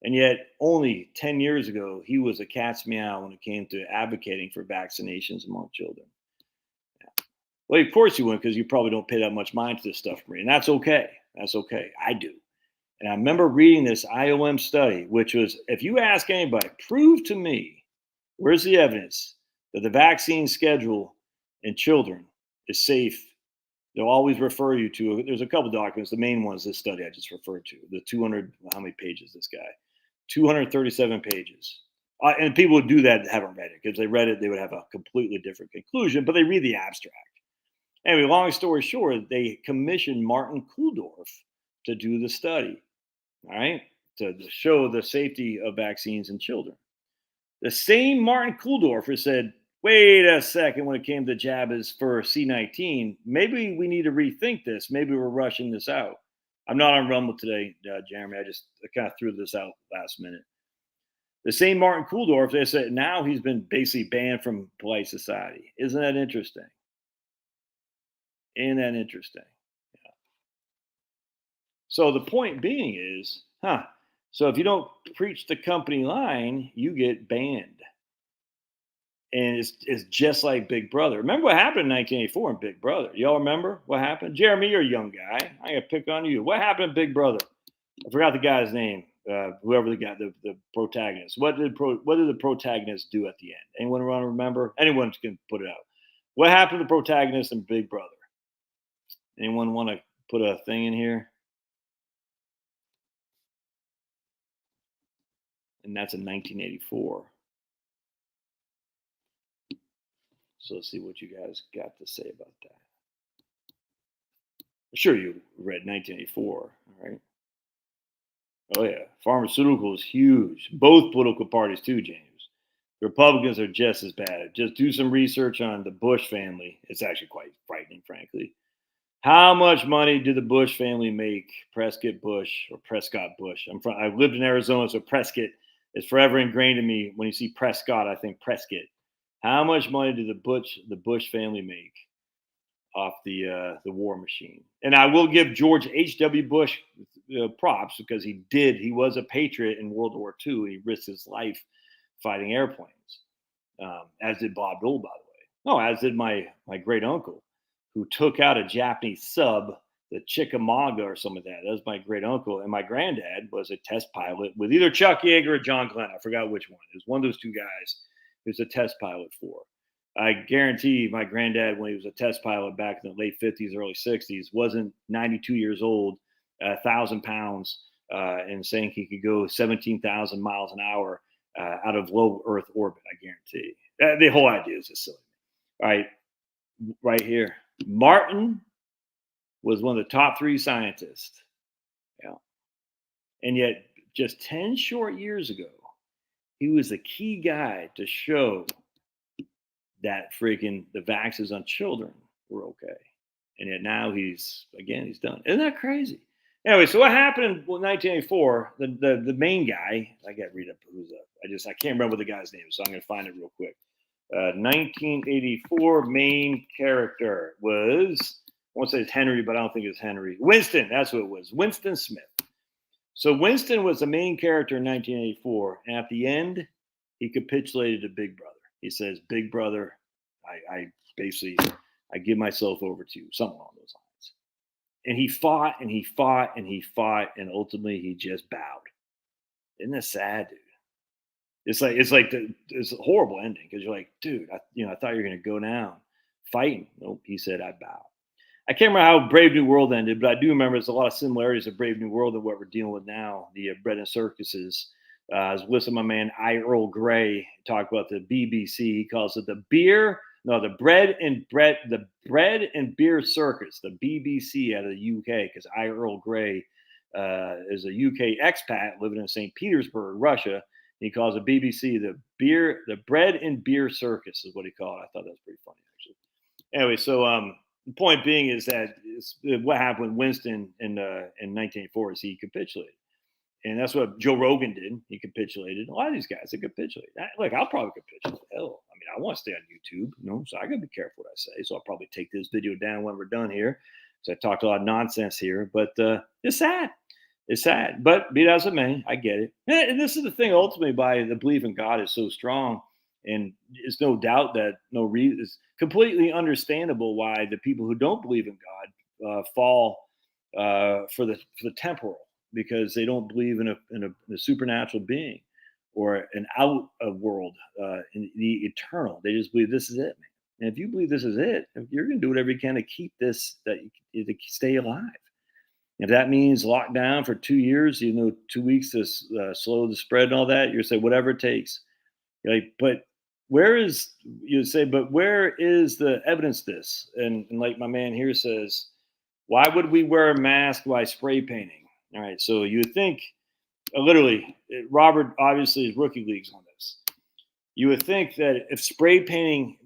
And yet, only 10 years ago, he was a cat's meow when it came to advocating for vaccinations among children. Well, of course you wouldn't, because you probably don't pay that much mind to this stuff, Marie. And that's okay. That's okay. I do. And I remember reading this IOM study, which was, if you ask anybody, prove to me, where's the evidence that the vaccine schedule in children is safe? They'll always refer you to, there's a couple documents. The main one is this study I just referred to, the 200, how many pages this guy? 237 pages. And people would do that that haven't read it, because they read it, they would have a completely different conclusion, but they read the abstract. Anyway, long story short, they commissioned Martin Kulldorff to do the study, all right, to show the safety of vaccines in children. The same Martin Kulldorff said, wait a second, when it came to jabs for C-19, maybe we need to rethink this. Maybe we're rushing this out. I'm not on Rumble today, Jeremy. I kind of threw this out last minute. The same Martin Kulldorff, they said now he's been basically banned from polite society. Isn't that interesting? Isn't that interesting? Yeah. So the point being is, so if you don't preach the company line, you get banned. And it's just like Big Brother. Remember what happened in 1984 in Big Brother? Y'all remember what happened? Jeremy, you're a young guy. I'm going to pick on you. What happened in Big Brother? I forgot the guy's name. Whoever the guy, the protagonist. What did the protagonist do at the end? Anyone want to remember? Anyone can put it out. What happened to the protagonist in Big Brother? Anyone want to put a thing in here? And that's in 1984. So let's see what you guys got to say about that. I'm sure you read 1984, all right? Oh yeah, pharmaceuticals huge. Both political parties too, James. The Republicans are just as bad. Just do some research on the Bush family. It's actually quite frightening, frankly. How much money did the Bush family make? Prescott Bush or Prescott Bush. I lived in Arizona, so Prescott is forever ingrained in me. When you see Prescott, I think Prescott. How much money did the Bush family make off the war machine? And I will give George H.W. Bush props because he was a patriot in World War II. He risked his life fighting airplanes, as did Bob Dole, by the way. No, as did my great uncle, who took out a Japanese sub, the Chickamauga or some of that. That was my great uncle. And my granddad was a test pilot with either Chuck Yeager or John Glenn. I forgot which one. It was one of those two guys he was a test pilot for. I guarantee my granddad, when he was a test pilot back in the late 50s, early 60s, wasn't 92 years old, 1,000 pounds, and saying he could go 17,000 miles an hour out of low Earth orbit. I guarantee. The whole idea is just silly. All right, right here. Martin was one of the top 3 scientists. Yeah. And yet, just 10 short years ago, he was the key guy to show that the vaccines on children were okay. And yet now he's done. Isn't that crazy? Anyway, so what happened in 1984? The main guy, I got to read up who's up. I can't remember the guy's name, so I'm going to find it real quick. 1984 main character was, I won't say it's Henry, but I don't think it's Henry. Winston, that's what it was. Winston Smith. So Winston was the main character in 1984, and at the end, he capitulated to Big Brother. He says, "Big Brother, I give myself over to you," something along those lines. And he fought and he fought and he fought, and ultimately he just bowed. Isn't that sad, dude? It's a horrible ending because you're like, dude, I thought you were gonna go down fighting. Nope, he said, "I bow." I can't remember how Brave New World ended, but I do remember there's a lot of similarities of Brave New World and what we're dealing with now, the bread and circuses. I was listening to my man Earl Grey talk about the BBC. He calls it the bread and beer circus, the BBC out of the UK, because Earl Grey is a UK expat living in St. Petersburg, Russia. He calls the BBC the bread and beer circus is what he called it. I thought that was pretty funny, actually. Anyway, so the point being is that what happened with Winston in 1984 is he capitulated. And that's what Joe Rogan did. He capitulated. A lot of these guys, they capitulate. Look, I'll probably capitulate. Hell, I mean, I want to stay on YouTube, so I got to be careful what I say. So I'll probably take this video down when we're done here. So I talked a lot of nonsense here, but it's sad. It's sad. But be that as it may, I get it. And this is the thing, ultimately, by the belief in God is so strong. And it's no doubt that it's completely understandable why the people who don't believe in God fall for the temporal, because they don't believe in a supernatural being or an out of world, in the eternal. They just believe this is it, man. And if you believe this is it, you're going to do whatever you can to keep this, to stay alive. If that means locked down for 2 years, 2 weeks to slow the spread and all that, you're saying whatever it takes. You're like, but where is the evidence of this? And like my man here says, why would we wear a mask while spray painting? All right, so you would think, literally, Robert obviously is rookie leagues on this. You would think that if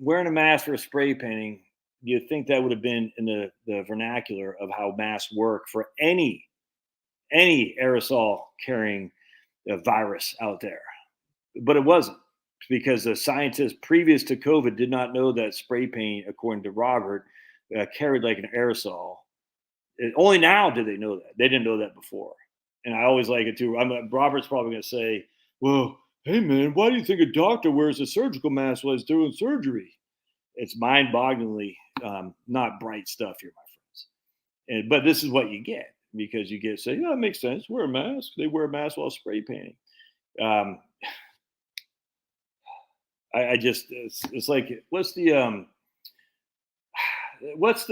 wearing a mask for spray painting, you'd think that would have been in the vernacular of how masks work for any any aerosol carrying virus out there. But it wasn't, because the scientists previous to COVID did not know that spray paint, according to Robert, carried like an aerosol. Only now did they know that. They didn't know that before. And I always like it too. Robert's probably going to say, well, hey, man, why do you think a doctor wears a surgical mask while he's doing surgery? It's mind-bogglingly not bright stuff here, my friends. But this is what you get, because you get say, yeah, it makes sense. Wear a mask. They wear a mask while spray painting. I just it's like, what's the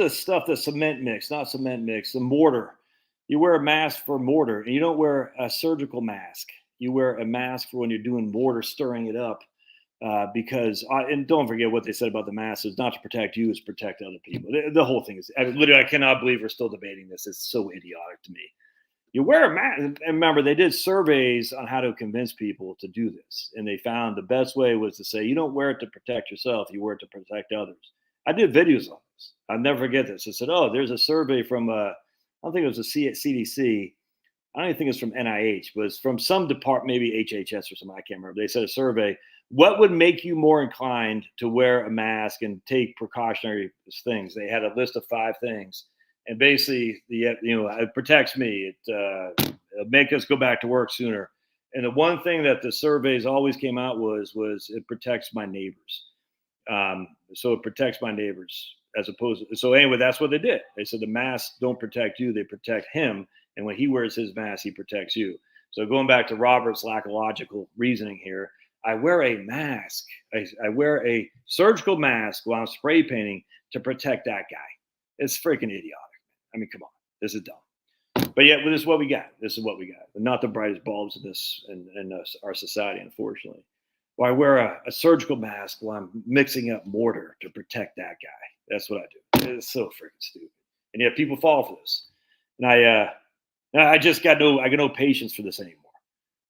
stuff, the cement mix, not cement mix, the mortar. You wear a mask for mortar, and you don't wear a surgical mask. You wear a mask for when you're doing mortar, stirring it up. Because and don't forget what they said about the mask is not to protect you, it's protect other people. The whole thing is, literally, I cannot believe we're still debating this. It's so idiotic to me. You wear a mask, and remember, they did surveys on how to convince people to do this, and they found the best way was to say, you don't wear it to protect yourself, you wear it to protect others. I did videos on this. I'll never forget this. I said, oh, there's a survey from I don't think it was a CDC. I don't even think it's from NIH, but it's from some department, maybe HHS or something. I can't remember. They said a survey. What would make you more inclined to wear a mask and take precautionary things? They had a list of 5 things, and basically, it protects me. It'll make us go back to work sooner. And the one thing that the surveys always came out was it protects my neighbors. So it protects my neighbors, as opposed to, so anyway, that's what they did. They said the masks don't protect you, they protect him. And when he wears his mask, he protects you. So going back to Robert's lack of logical reasoning here, I wear a mask. I wear a surgical mask while I'm spray painting to protect that guy. It's freaking idiotic. I mean, come on. This is dumb. But yet, this is what we got. This is what we got. Not the brightest bulbs in this in our society, unfortunately. Well, I wear a surgical mask while I'm mixing up mortar to protect that guy. That's what I do. It's so freaking stupid. And yet people fall for this. And I just got no patience for this anymore,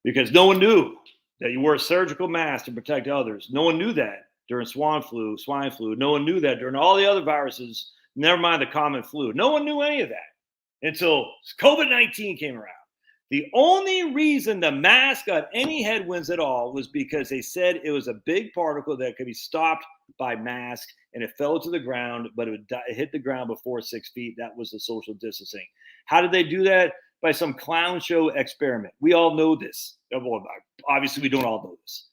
because no one knew that you wore a surgical mask to protect others. No one knew that during swine flu. No one knew that during all the other viruses, never mind the common flu. No one knew any of that until COVID-19 came around. The only reason the mask got any headwinds at all was because they said it was a big particle that could be stopped by mask, and it fell to the ground, but it hit the ground before 6 feet. That was the social distancing. How did they do that? By some clown show experiment. We all know this. Well, obviously, we don't all know this.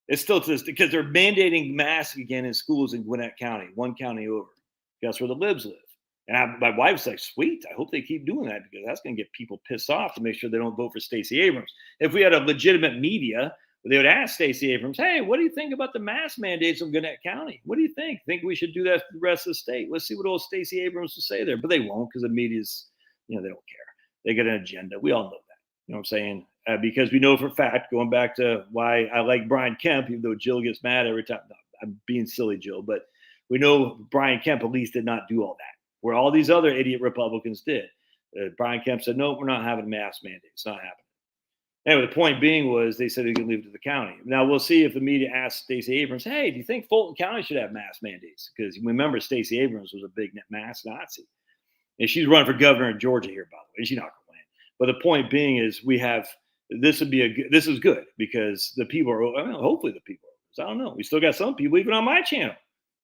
It's still to this, because they're mandating masks again in schools in Gwinnett County, one county over. Guess where the libs live? And my wife's like, sweet, I hope they keep doing that, because that's going to get people pissed off to make sure they don't vote for Stacey Abrams. If we had a legitimate media, they would ask Stacey Abrams, hey, what do you think about the mask mandates in Gwinnett County? What do you think? Think we should do that for the rest of the state? Let's see what old Stacey Abrams will say there. But they won't, because the media's, they don't care. They got an agenda. We all know that. You know what I'm saying? Because we know for a fact, going back to why I like Brian Kemp, even though Jill gets mad every time. No, I'm being silly, Jill. But we know Brian Kemp at least did not do all that, where all these other idiot Republicans did. Brian Kemp said, no, we're not having a mask mandate. It's not happening. Anyway, the point being was they said we could leave it to the county. Now, we'll see if the media asks Stacey Abrams, hey, do you think Fulton County should have mask mandates? Because remember, Stacey Abrams was a big mask Nazi. And she's running for governor in Georgia here, by the way. She's not going to win. But the point being is this is good, because the people are, hopefully the people are. I don't know. We still got some people, even on my channel,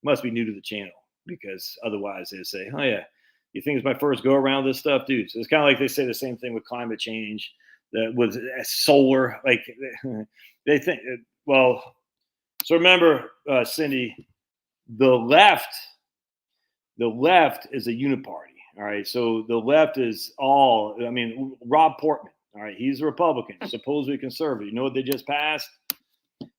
must be new to the channel, because otherwise they say, oh, yeah, you think it's my first go around this stuff? Dude, so it's kind of like they say the same thing with climate change, that with solar. Like they think, well, so remember, Cindy, the left is a uniparty. All right. So the left is Rob Portman. All right. He's a Republican, supposedly conservative. You know what they just passed?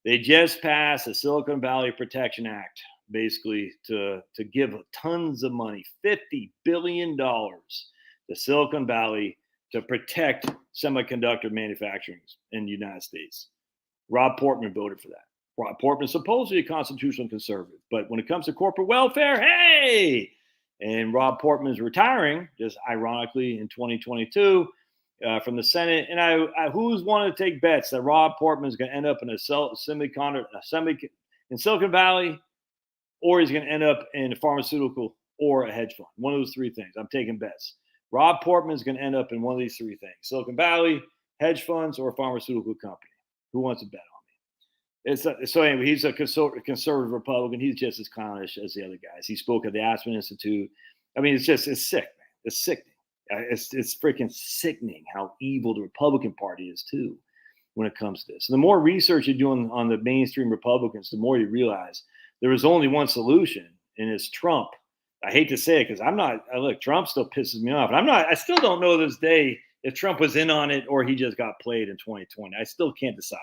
They just passed the Silicon Valley Protection Act, basically to give tons of money, $50 billion to Silicon Valley to protect semiconductor manufacturing in the United States. Rob Portman voted for that. Rob Portman is supposedly a constitutional conservative, but when it comes to corporate welfare, hey! And Rob Portman is retiring, just ironically, in 2022 from the Senate. And I who's wanting to take bets that Rob Portman is going to end up in in Silicon Valley, or he's going to end up in a pharmaceutical or a hedge fund? One of those 3 things. I'm taking bets. Rob Portman is going to end up in one of these three things: Silicon Valley, hedge funds, or a pharmaceutical company. Who wants to bet on me? So anyway, he's a conservative Republican. He's just as clownish as the other guys. He spoke at the Aspen Institute. I mean, it's sick, man. It's sickening. It's freaking sickening how evil the Republican Party is too when it comes to this. And the more research you do on the mainstream Republicans, the more you realize there is only one solution, and it's Trump. I hate to say it because look, Trump still pisses me off. And I still don't know this day if Trump was in on it or he just got played in 2020. I still can't decide.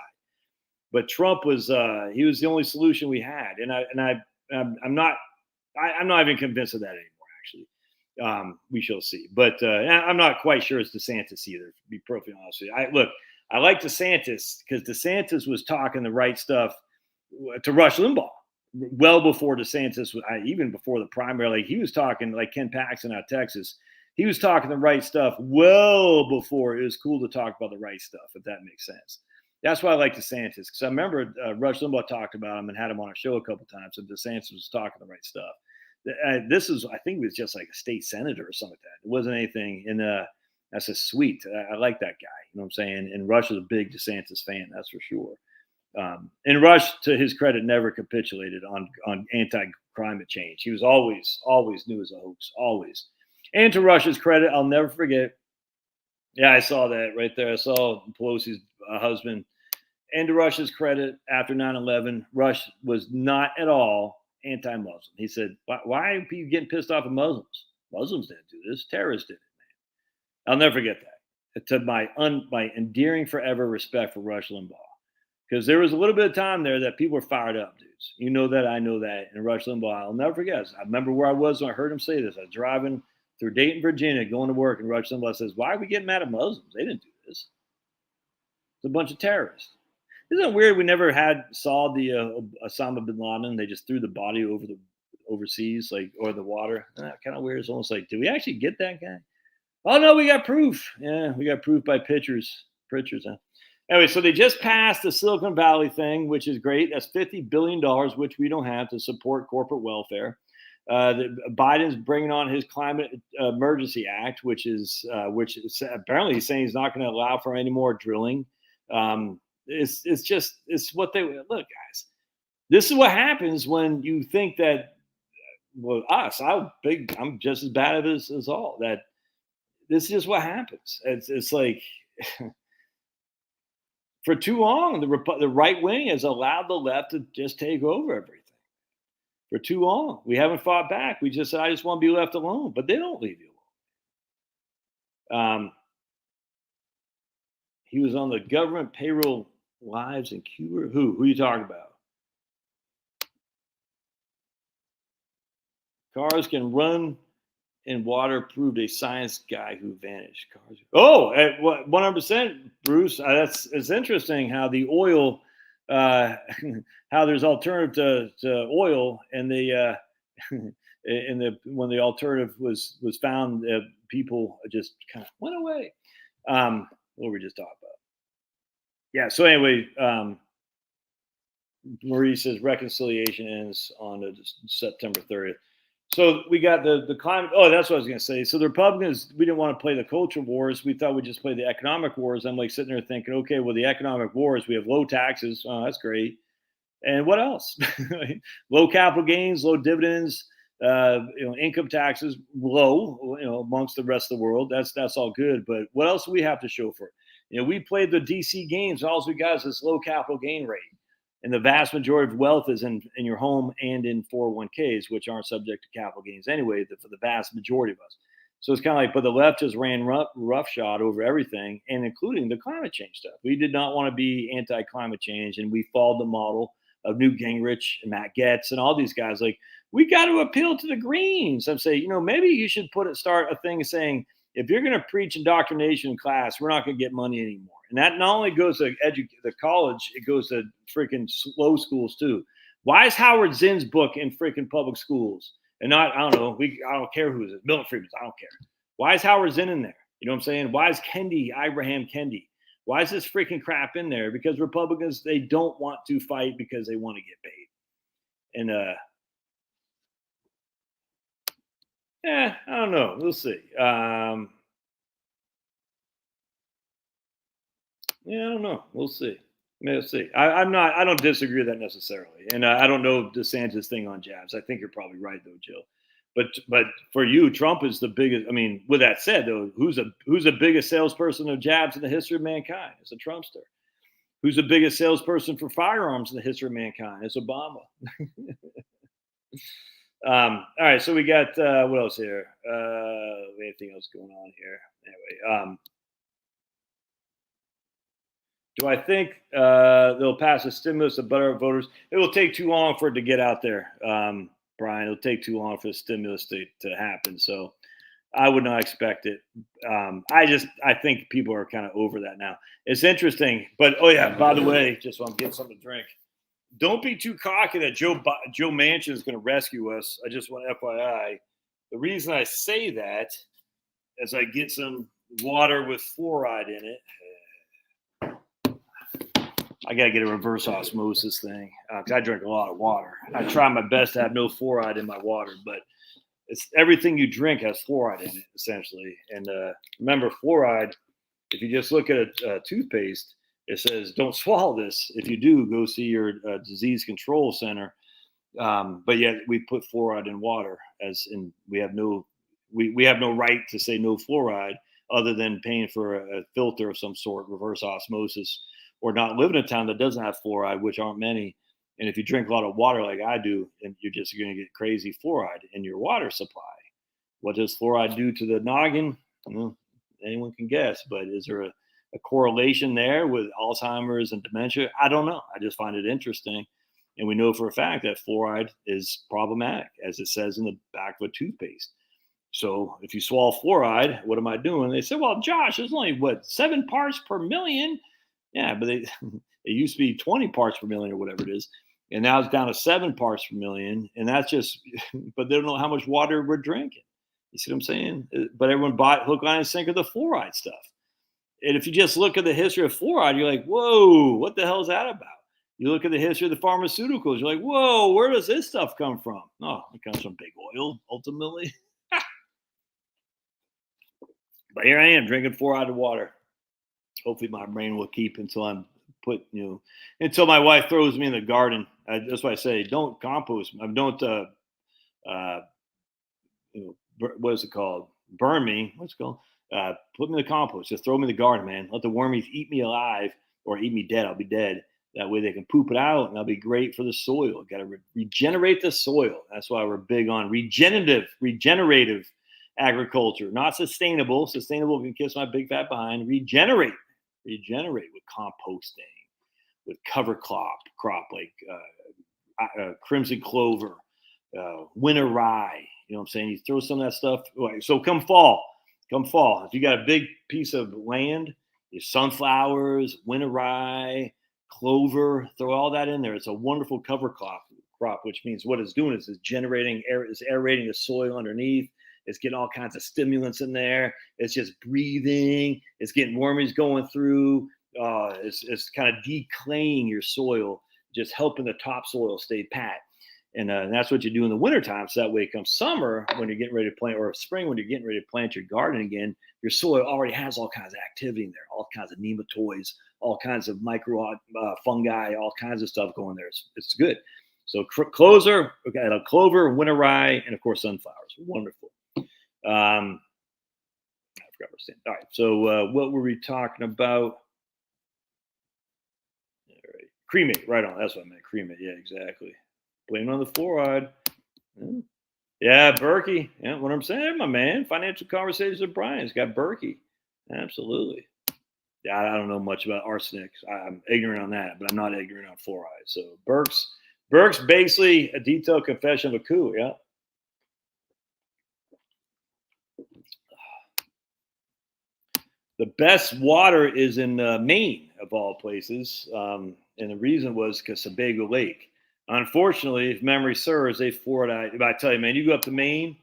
But Trump he was the only solution we had. I'm not even convinced of that anymore, actually. We shall see. But I'm not quite sure it's DeSantis either, to be perfectly honest with you. I like DeSantis because DeSantis was talking the right stuff to Rush Limbaugh well before DeSantis, even before the primary. Like he was talking, like Ken Paxton out of Texas, he was talking the right stuff well before it was cool to talk about the right stuff, if that makes sense. That's why I like DeSantis, because I remember Rush Limbaugh talked about him and had him on our show a couple of times, and DeSantis was talking the right stuff. I think it was just like a state senator or something like that. It wasn't anything that's a sweet. I like that guy. You know what I'm saying? And Rush is a big DeSantis fan, that's for sure. And Rush, to his credit, never capitulated on anti-climate change. He was always knew it was a hoax, always. And to Rush's credit, I'll never forget. Yeah, I saw that right there. I saw Pelosi's husband. And to Rush's credit, after 9/11, Rush was not at all anti-Muslim. He said, why are people getting pissed off at Muslims? Muslims didn't do this. Terrorists did it, man. I'll never forget that. To my endearing forever respect for Rush Limbaugh. Because there was a little bit of time there that people were fired up, dudes. You know that, I know that. And Rush Limbaugh, I'll never forget. I remember where I was when I heard him say this. I was driving through Dayton, Virginia, going to work, and Rush Limbaugh says, why are we getting mad at Muslims? They didn't do this. It's a bunch of terrorists. Isn't it weird we never saw the Osama bin Laden? They just threw the body overseas, or the water. Kind of weird. It's almost like, did we actually get that guy? Oh, no, we got proof. Yeah, we got proof by pictures. Huh? Anyway, so they just passed the Silicon Valley thing, which is great. That's $50 billion, which we don't have to support corporate welfare. Biden's bringing on his climate emergency act, which is apparently he's saying he's not going to allow for any more drilling. It's what they look, guys. This is what happens when you think that, I'm just as bad as all that. This is just what happens. It's like for too long, the right wing has allowed the left to just take over everything. For too long, we haven't fought back. We just said, I just want to be left alone, but they don't leave you alone. He was on the government payroll lives in Cuba. Who are you talking about? Cars can run in water proved a science guy who vanished. Cars. 100%, Bruce. It's interesting how the oil, how there's alternative to oil, and when the alternative was found, people just kind of went away. What were we just talking about? Yeah. So anyway, Marie says reconciliation ends on September 30th. So we got the climate. Oh, that's what I was going to say. So the Republicans, we didn't want to play the culture wars. We thought we'd just play the economic wars. I'm like sitting there thinking, okay, well, the economic wars, we have low taxes. Oh, that's great. And what else? Low capital gains, low dividends, income taxes low, amongst the rest of the world. That's all good. But what else do we have to show for it? We played the DC games. All we got is this low capital gain rate. And the vast majority of wealth is in your home and in 401ks, which aren't subject to capital gains anyway, for the vast majority of us. So it's kind of like, but the left just ran roughshod over everything, and including the climate change stuff. We did not want to be anti-climate change, and we followed the model of Newt Gingrich and Matt Gaetz and all these guys. Like, we got to appeal to the Greens. I'm saying, maybe you should start a thing saying, if you're going to preach indoctrination in class, we're not going to get money anymore. And that not only goes to the college, it goes to freaking slow schools too. Why is Howard Zinn's book in freaking public schools and not, I don't care who it is, Milton Friedman's, I don't care. Why is Howard Zinn in there? You know what I'm saying? Why is Abraham Kendi? Why is this freaking crap in there? Because Republicans, they don't want to fight because they want to get paid. And I don't know. We'll see. Yeah, I don't know. We'll see. We'll see. I'm not. I don't disagree with that necessarily, and I don't know DeSantis' thing on jabs. I think you're probably right though, Jill. But for you, Trump is the biggest. I mean, with that said, though, who's the biggest salesperson of jabs in the history of mankind? It's a Trumpster. Who's the biggest salesperson for firearms in the history of mankind? It's Obama. All right, so we got what else here? Anything else going on here? Anyway, do I think they'll pass a stimulus to butter voters? It will take too long for it to get out there, Brian. It'll take too long for the stimulus to happen. So I would not expect it. I think people are kind of over that now. It's interesting, but oh yeah, by the way, just so I'm getting something to drink. Don't be too cocky that Joe Manchin is going to rescue us. I just want FYI. The reason I say that is I get some water with fluoride in it. I got to get a reverse osmosis thing because I drink a lot of water. I try my best to have no fluoride in my water, but it's everything you drink has fluoride in it essentially. And remember, fluoride. If you just look at a toothpaste, it says don't swallow this. If you do, go see your disease control center. But yet we put fluoride in water, as in we have no right to say no fluoride other than paying for a filter of some sort, reverse osmosis, or not living in a town that doesn't have fluoride, which aren't many. And if you drink a lot of water like I do, and you're just going to get crazy fluoride in your water supply. What does fluoride do to the noggin? Well, anyone can guess, but is there a correlation there with Alzheimer's and dementia? I don't know. I just find it interesting. And we know for a fact that fluoride is problematic, as it says in the back of a toothpaste. So if you swallow fluoride, what am I doing? They say, well, Josh, there's only 7 parts per million. Yeah, but it used to be 20 parts per million or whatever it is. And now it's down to 7 parts per million. And that's just, but they don't know how much water we're drinking. You see what I'm saying? But everyone bought hook, line, and sinker the fluoride stuff. And if you just look at the history of fluoride, you're like, whoa, what the hell is that about? You look at the history of the pharmaceuticals, you're like, whoa, where does this stuff come from? Oh, it comes from big oil, ultimately. But here I am drinking fluoride water. Hopefully my brain will keep until I'm until my wife throws me in the garden. That's why I say don't compost. Don't what is it called? Burn me. What's it called? Put me in the compost. Just throw me in the garden, man. Let the wormies eat me alive or eat me dead. I'll be dead. That way they can poop it out, and that'll be great for the soil. Got to regenerate the soil. That's why we're big on regenerative agriculture, not sustainable. Sustainable can kiss my big fat behind. Regenerate with composting, with cover crop like crimson clover, winter rye. You know what I'm saying? You throw some of that stuff. So come fall, if you got a big piece of land, your sunflowers, winter rye, clover, throw all that in there. It's a wonderful cover crop, which means what it's doing is generating air, is aerating the soil underneath. It's getting all kinds of stimulants in there. It's just breathing. It's getting wormies going through. It's kind of declaying your soil, just helping the topsoil stay pat. And that's what you do in the wintertime. So that way, come summer, when you're getting ready to plant, or spring, when you're getting ready to plant your garden again, your soil already has all kinds of activity in there, all kinds of nematoids, all kinds of micro fungi, all kinds of stuff going there. It's good. So clover, winter rye, and of course sunflowers. Wonderful. I forgot what I was saying. All right. So what were we talking about? All right. Cremate. Right on. That's what I meant. Cremate. Yeah, exactly. Blame on the fluoride. Yeah, Berkey. Yeah, what I'm saying, my man. Financial Conversations with Brian's got Berkey. Absolutely. Yeah, I don't know much about arsenic. I'm ignorant on that, but I'm not ignorant on fluoride. So Burke's basically a detailed confession of a coup. Yeah. The best water is in Maine, of all places. And the reason was because Sebago Lake. Unfortunately, if memory serves, they fluoridized. If I tell you, man, you go up to Maine,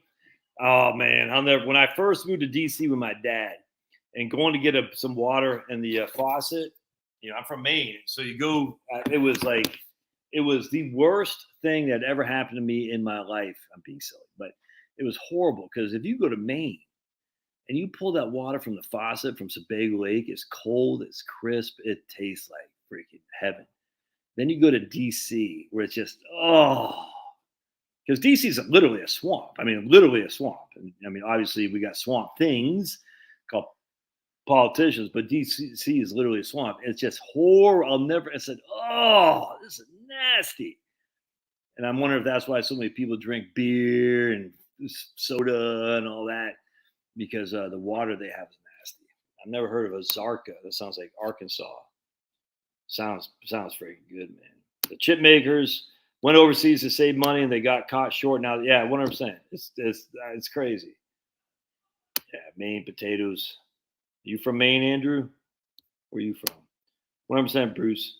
oh, man, I'll never. When I first moved to D.C. with my dad and going to get some water in the faucet, I'm from Maine. So you go, it was the worst thing that ever happened to me in my life. I'm being silly, but It was horrible because if you go to Maine and you pull that water from the faucet from Sebago Lake, it's cold, it's crisp, it tastes like freaking heaven. Then you go to DC where it's just, oh, because DC is literally a swamp. I mean, literally a swamp. And I mean, obviously, we got swamp things called politicians, but DC is literally a swamp. It's just horrible. I said, oh, this is nasty. And I'm wondering if that's why so many people drink beer and soda and all that, because the water they have is nasty. I've never heard of a Zarka. That sounds like Arkansas. Sounds freaking good, man. The chip makers went overseas to save money and they got caught short. Now, yeah, 100%. It's crazy. Yeah, Maine potatoes. You from Maine, Andrew? Where are you from? 100%, Bruce.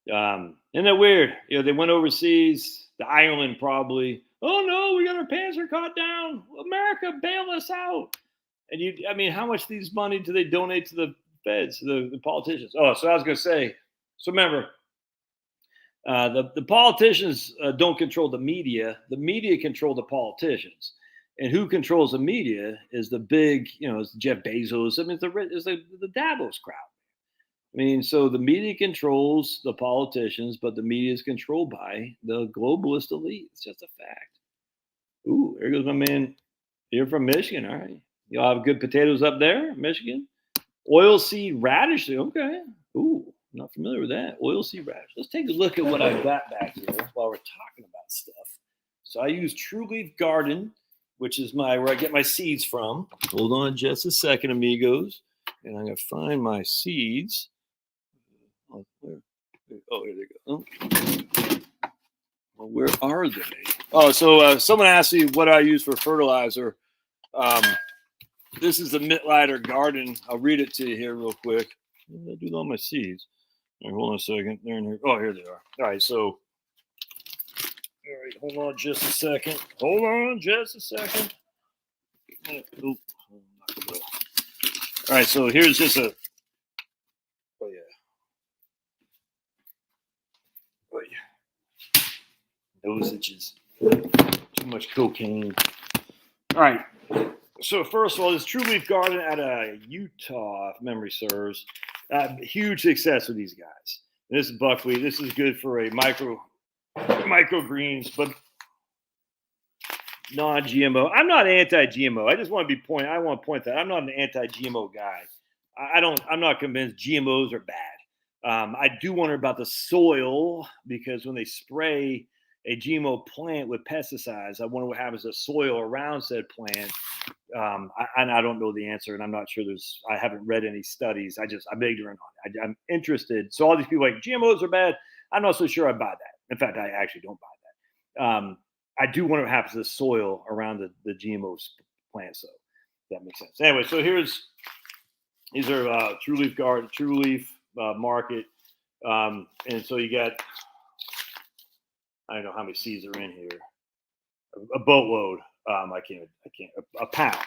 Isn't that weird? You know, they went overseas, the Ireland probably. Oh no, we got our pants are caught down. America, bail us out. And I mean, how much these money do they donate to the feds, the politicians? Oh, so I was going to say, so remember, the politicians don't control the media. The media control the politicians. And who controls the media is the big, it's Jeff Bezos. I mean, it's the Davos crowd. I mean, so the media controls the politicians, but the media is controlled by the globalist elite. It's just a fact. Ooh, there goes my man. You're from Michigan, all right. Y'all have good potatoes up there, Michigan. Oilseed radish. Okay. Ooh, not familiar with that. Oilseed radish. Let's take a look at what I've got back here while we're talking about stuff. So I use True Leaf Garden, which is where I get my seeds from. Hold on just a second, amigos. And I'm going to find my seeds. Oh, here they go. Well, where are they? Oh, so someone asked me what I use for fertilizer. This is the Mittleider garden. I'll read it to you here real quick. I do all my seeds. Right, hold on a second. They're in here. Oh, here they are. All right, so. All right, hold on just a second. All right, so here's just a. Oh, yeah. Dosages. Too much cocaine. All right. So first of all, this True Leaf Garden out of Utah, if memory serves. Huge success with these guys. This is buckwheat. This is good for a microgreens, but non-GMO. I'm not anti-GMO. I just want to I want to point that I'm not an anti-GMO guy. I'm not convinced GMOs are bad. I do wonder about the soil because when they spray a GMO plant with pesticides, I wonder what happens to the soil around said plant. I don't know the answer, and I'm not sure I haven't read any studies. I'm ignorant on it. I'm interested. So all these people like GMOs are bad. I'm not so sure I buy that. In fact, I actually don't buy that. I do wonder what happens to the soil around the GMO plants, though. That makes sense. Anyway, so these are True Leaf Garden, True Leaf Market, and so you got, I don't know how many seeds are in here, a boatload. I can't, a pound.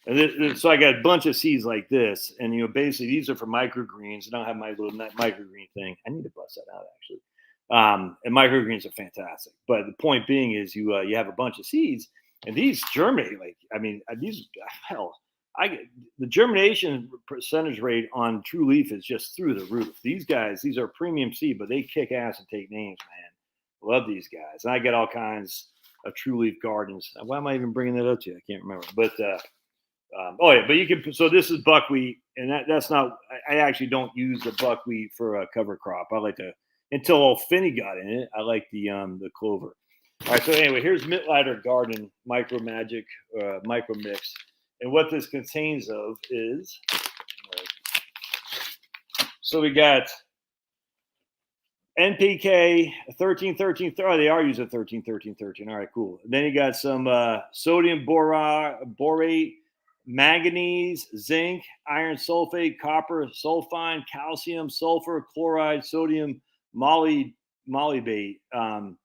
And so I got a bunch of seeds like this, and basically these are for microgreens. I don't have my little microgreen thing. I need to bust that out actually. And microgreens are fantastic, but the point being is you have a bunch of seeds, and these germinate the germination percentage rate on True Leaf is just through the roof. These are premium seed, but they kick ass and take names, man. Love these guys, and I get all kinds of True Leaf gardens. Why am I even bringing that up to you? I can't remember, but but you can. So this is buckwheat, and that's not. I actually don't use the buckwheat for a cover crop. I like to. Until old Finney got in it, I like the clover. All right, so anyway, here's Mittleider Garden Micro Magic Micro Mix, and what this contains of is. So we got NPK 13-13. Oh, they are using 13-13-13. All right, cool. Then you got some sodium borate, manganese, zinc, iron sulfate, copper sulfide, calcium, sulfur, chloride, sodium molybdate, and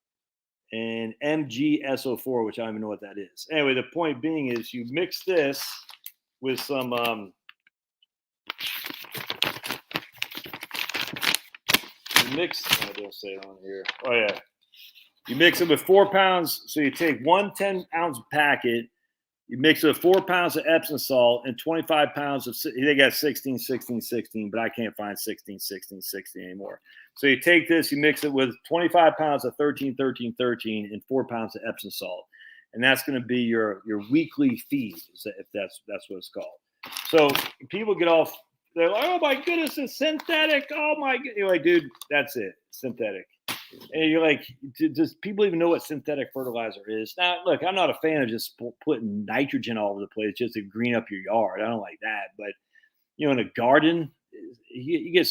MgSO4, which I don't even know what that is. Anyway, the point being is you mix this with some don't say it on here. Oh yeah. You mix it with 4 pounds. So you take 1 10-ounce packet You mix it with 4 pounds of Epsom salt and 25 pounds of, they got 16, 16, 16, but I can't find 16, 16, 16 anymore. So you take this, you mix it with 25 pounds of 13, 13, 13, and 4 pounds of Epsom salt. And that's going to be your weekly feed, if that's what it's called. So people get off, they're like, oh my goodness, it's synthetic. Oh my goodness. You're like, dude, that's it, synthetic. And you're like, does people even know what synthetic fertilizer is? Now, look, I'm not a fan of just putting nitrogen all over the place just to green up your yard. I don't like that. But, in a garden, you get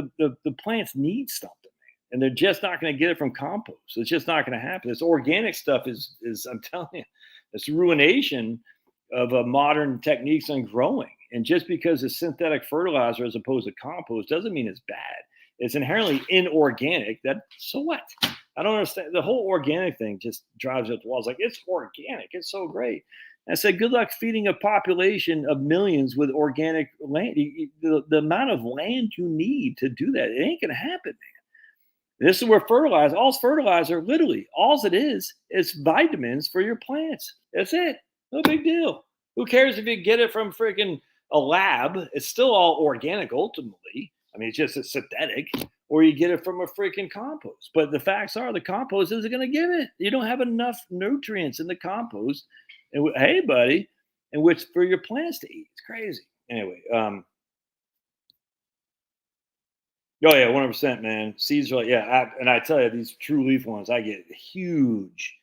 the plants need something, and they're just not going to get it from compost. It's just not going to happen. This organic stuff is I'm telling you, it's ruination of modern techniques on growing. And just because it's synthetic fertilizer as opposed to compost doesn't mean it's bad. It's inherently inorganic. So what? I don't understand. The whole organic thing just drives up the walls. Like, it's organic. It's so great. And I said, good luck feeding a population of millions with organic land. The amount of land you need to do that, it ain't going to happen, man. This is where fertilizer, literally, all it is vitamins for your plants. That's it. No big deal. Who cares if you get it from freaking a lab? It's still all organic ultimately. I mean, it's just synthetic, or you get it from a freaking compost. But the facts are, the compost isn't going to give it. You don't have enough nutrients in the compost. And hey, buddy, and which for your plants to eat. It's crazy. Anyway, oh yeah, 100%, man. Seeds are like, yeah, and I tell you, these true leaf ones, I get huge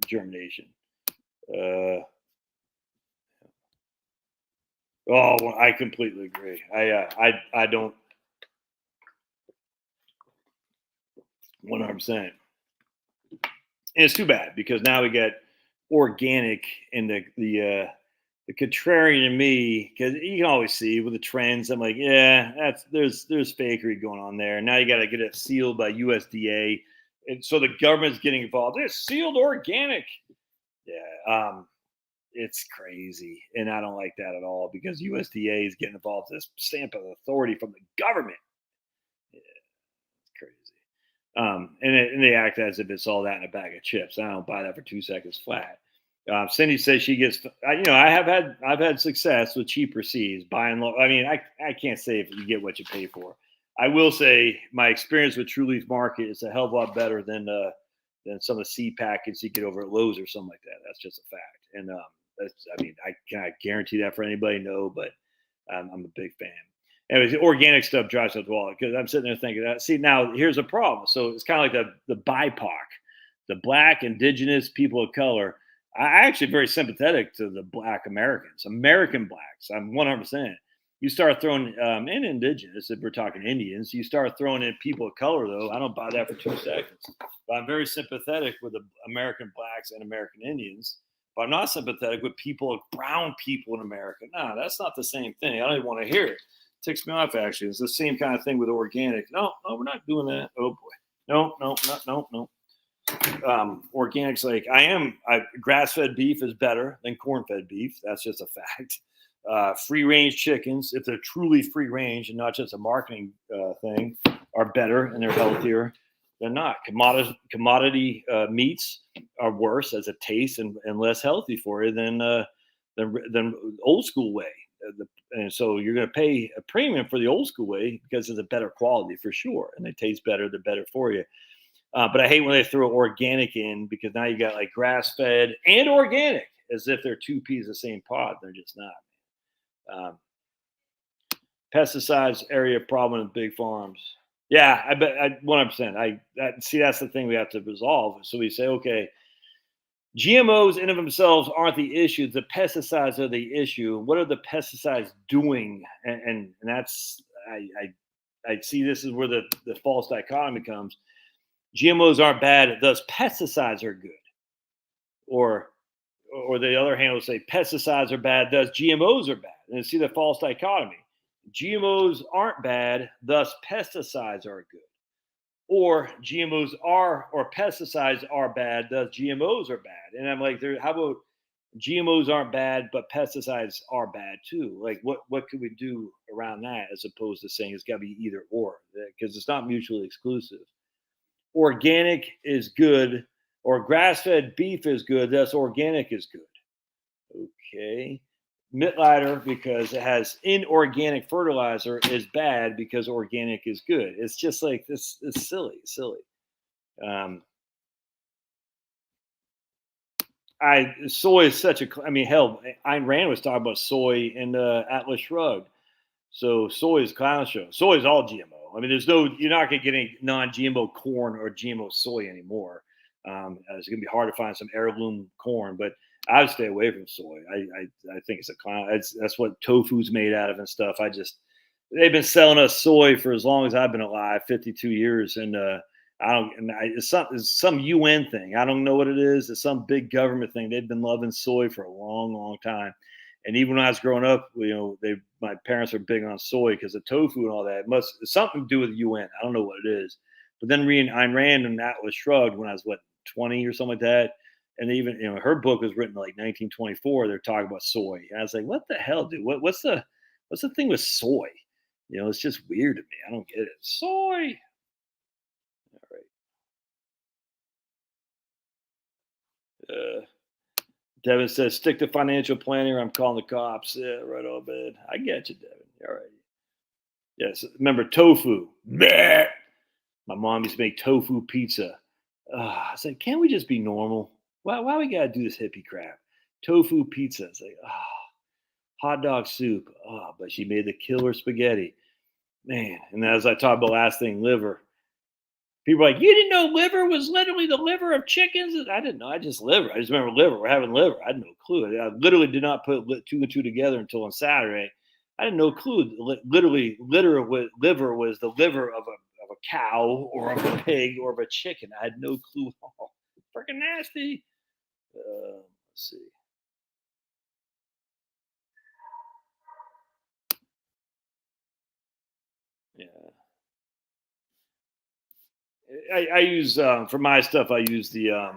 germination. Oh, well, I completely agree. I don't 100%. And it's too bad because now we get organic and the contrarian in me, because you can always see with the trends. I'm like, yeah, there's fakery going on there. Now you got to get it sealed by USDA, and so the government's getting involved. It's sealed organic. Yeah, it's crazy, and I don't like that at all because USDA is getting involved. This stamp of authority from the government. Yeah, it's crazy. And they act as if it's all that in a bag of chips. I don't buy that for 2 seconds flat. Cindy says she gets. I've had success with cheaper seeds buying low. I mean, I can't say if you get what you pay for. I will say my experience with True Leaf Market is a hell of a lot better than some of the seed packets you get over at Lowe's or something like that. That's just a fact. And I guarantee that for anybody? No, but I'm a big fan. Anyways, the organic stuff drives up the wall because I'm sitting there thinking that. See, now here's a problem. So it's kind of like the BIPOC, the Black Indigenous people of color. I actually very sympathetic to the Black American Blacks. I'm 100%. You start throwing in Indigenous, if we're talking Indians, you start throwing in people of color, though. I don't buy that for 2 seconds. But I'm very sympathetic with the American Blacks and American Indians. But I'm not sympathetic with brown people in America. No, that's not the same thing. I don't even want to hear it. It ticks me off, actually. It's the same kind of thing with organic. No, we're not doing that. Oh, boy. No. Organics, like grass-fed beef is better than corn-fed beef. That's just a fact. Free-range chickens, if they're truly free-range and not just a marketing thing, are better and they're healthier. They're not. Commodity meats are worse as a taste and less healthy for you than old school way. And so you're going to pay a premium for the old school way because it's a better quality for sure, and they taste better. They're better for you. But I hate when they throw organic in because now you got like grass-fed and organic as if they're two peas of the same pod. They're just not. Pesticides area problem in big farms. Yeah, I bet 100%. See, that's the thing we have to resolve. So we say, okay, GMOs in of themselves aren't the issue. The pesticides are the issue. What are the pesticides doing? And that's I see this is where the false dichotomy comes. GMOs aren't bad, thus pesticides are good. Or the other hand will say pesticides are bad, thus GMOs are bad. And see the false dichotomy. GMOs aren't bad, thus pesticides are good. Or GMOs or pesticides are bad, thus GMOs are bad. And I'm like, how about GMOs aren't bad, but pesticides are bad too? Like, what could we do around that as opposed to saying it's got to be either or? Because it's not mutually exclusive. Organic is good. Or grass-fed beef is good. That's organic is good. Okay. Mittleider, because it has inorganic fertilizer, is bad because organic is good. It's just like this. It's silly. Um, soy is such a. I mean, hell, Ayn Rand was talking about soy in Atlas Shrugged. So soy is clown show. Soy is all GMO. I mean, you're not going to get any non-GMO corn or GMO soy anymore. It's going to be hard to find some heirloom corn, but I would stay away from soy. I think it's a clown. That's what tofu's made out of and stuff. They've been selling us soy for as long as I've been alive, 52 years, and it's some UN thing. I don't know what it is. It's some big government thing. They've been loving soy for a long time. And even when I was growing up, my parents were big on soy because of tofu and all that. It's something to do with the UN. I don't know what it is. But then reading Ayn Rand and Atlas Shrugged when I was 20 or something like that, and even her book was written like 1924. They're talking about soy, and I was like, what the hell, dude? What's the thing with soy? It's just weird to me. I don't get it. Soy. All right. Devin says, stick to financial planning or I'm calling the cops. Yeah, right on, man. I get you, Devin. All right. Yes. Remember tofu. Bleh. My mom used to make tofu pizza. I was like, can't we just be normal? Why we got to do this hippie crap? Tofu pizza. It's like, hot dog soup. But she made the killer spaghetti. Man. And as I talked about last thing, liver. People are like, you didn't know liver was literally the liver of chickens? I didn't know. I just liver. I just remember liver. We're having liver. I had no clue. I literally did not put two and two together until on Saturday. I had no clue. Literally, liver was the liver of a cow or of a pig or of a chicken. I had no clue. Oh, freaking nasty. Let's see. Yeah. I use for my stuff. I use the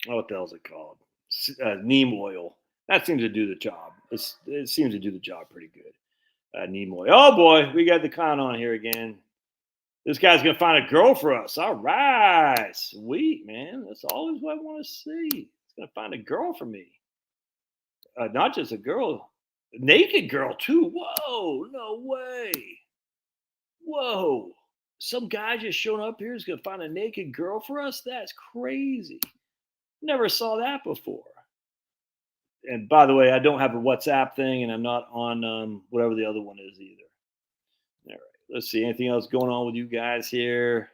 what the hell is it called? Neem oil. That seems to do the job. It seems to do the job pretty good. Neem oil. Oh boy, we got the con on here again. This guy's gonna find a girl for us. All right, sweet man. That's always what I want to see. He's gonna find a girl for me. Not just a girl, a naked girl too. Whoa, no way. Whoa. Some guy just showing up here is going to find a naked girl for us? That's crazy. Never saw that before. And by the way, I don't have a WhatsApp thing, and I'm not on whatever the other one is either. All right. Let's see. Anything else going on with you guys here?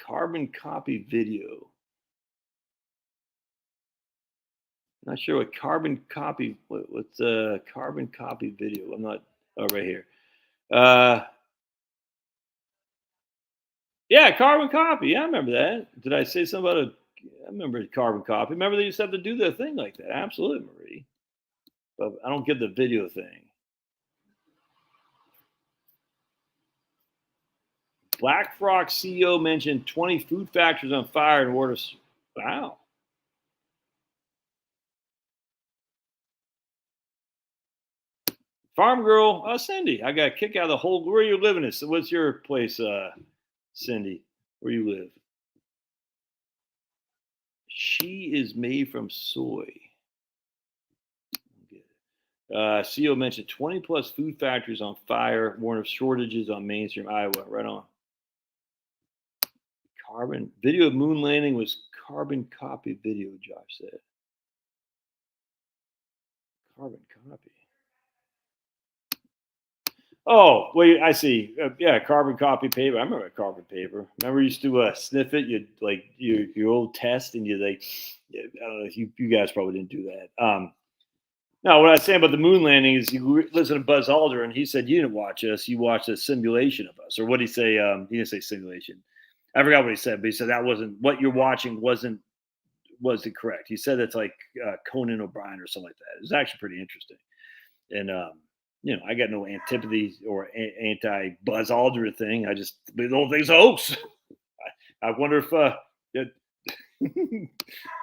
Carbon copy video. Not sure what carbon copy. What's carbon copy video? I'm not. Oh, right here. Yeah, carbon copy. Yeah, I remember that. Did I say something about I remember carbon copy. Remember they used to have to do their thing like that. Absolutely, Marie. But I don't get the video thing. BlackRock CEO mentioned 20 food factories on fire in order. Wow. Farm girl, Cindy. I got a kick out of the whole. Where are you living? What's your place, Cindy? Where you live? She is made from soy. CEO mentioned 20 plus food factories on fire, warned of shortages on mainstream Iowa. Right on. Carbon video of moon landing was carbon copy video, Josh said. Carbon copy. Oh, wait, I see. Yeah, carbon copy paper. I remember carbon paper. Remember, you used to sniff it. You'd like your old test, and you like. I don't know if you guys probably didn't do that. No, what I was saying about the moon landing is you listen to Buzz Aldrin. He said you didn't watch us. You watched a simulation of us, or what did he say? He didn't say simulation. I forgot what he said, but he said that wasn't what you're watching. Wasn't correct? He said it's like Conan O'Brien or something like that. It was actually pretty interesting, and I got no antipathy or anti Buzz Aldrin thing. I just the whole thing's a hoax. I wonder if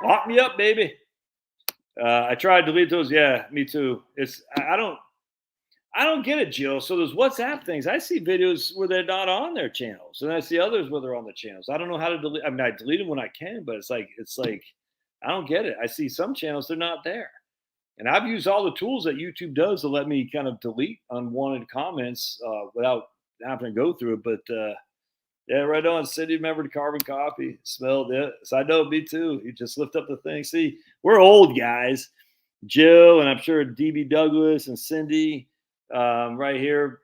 lock me up, baby. I tried to delete those. Yeah, me too. I don't. I don't get it, Jill. So those WhatsApp things, I see videos where they're not on their channels, and I see others where they're on the channels. I don't know how to delete. I mean, I delete them when I can, but it's like I don't get it. I see some channels they're not there, and I've used all the tools that YouTube does to let me kind of delete unwanted comments without having to go through it. But yeah, right on. City member to carbon copy. Smelled it. So I know me too. You just lift up the thing. See, we're old guys. Jill, and I'm sure DB Douglas and Cindy, right here.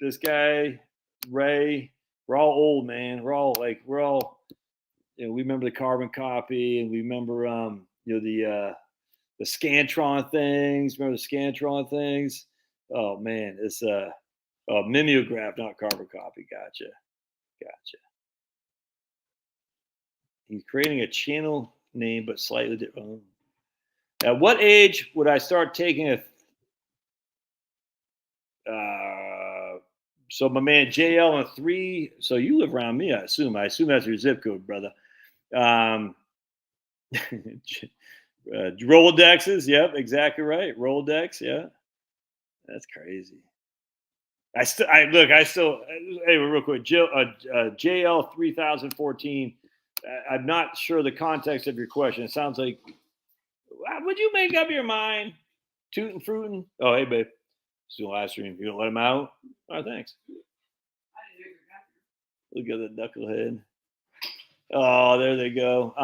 This guy, Ray. We're all old, man. We remember the carbon copy, and we remember, the Scantron things. Remember the Scantron things? Oh man, it's mimeograph, not carbon copy. Gotcha. He's creating a channel name, but slightly different. At what age would I start taking a so my man JL on 3. So you live around me, I assume. I assume that's your zip code, brother. Rolodexes, yep, exactly right. Rolodex, yeah. That's crazy. Hey, real quick, JL 3014. I'm not sure the context of your question. It sounds like, would you make up your mind? Tootin' fruitin'. Oh, hey, babe. Still live stream. You don't let him out? All right, thanks. Look at the knucklehead. Oh, there they go.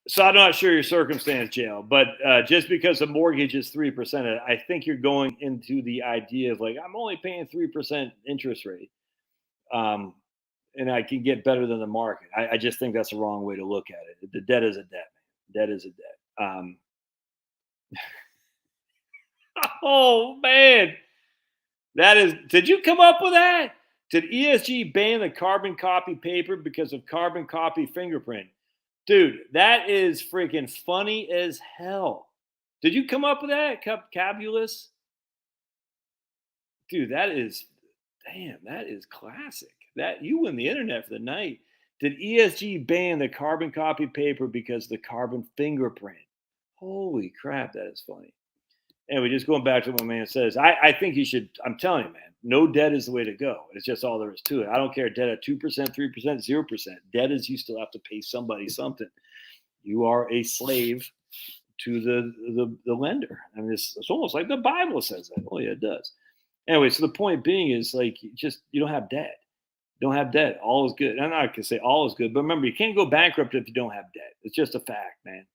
So I'm not sure your circumstance, Jail, but just because the mortgage is 3%, I think you're going into the idea of like, I'm only paying 3% interest rate. And I can get better than the market. I just think that's the wrong way to look at it. The debt is a debt, man. Debt is a debt. Oh man, did you come up with that? Did ESG ban the carbon copy paper because of carbon copy fingerprint? Dude, that is freaking funny as hell. Did you come up with that, Cabulus? Dude, that is classic. That you win the internet for the night. Did ESG ban the carbon copy paper because of the carbon fingerprint? Holy crap, that is funny. Anyway, just going back to what my man says, I think you should. I'm telling you, man, no debt is the way to go. It's just all there is to it. I don't care debt at 2%, 3%, 0%. Debt is you still have to pay somebody something. You are a slave to the lender. I mean, it's almost like the Bible says that. Oh yeah, it does. Anyway, so the point being is like you don't have debt. Don't have debt. All is good. I'm not gonna say all is good, but remember, you can't go bankrupt if you don't have debt. It's just a fact, man.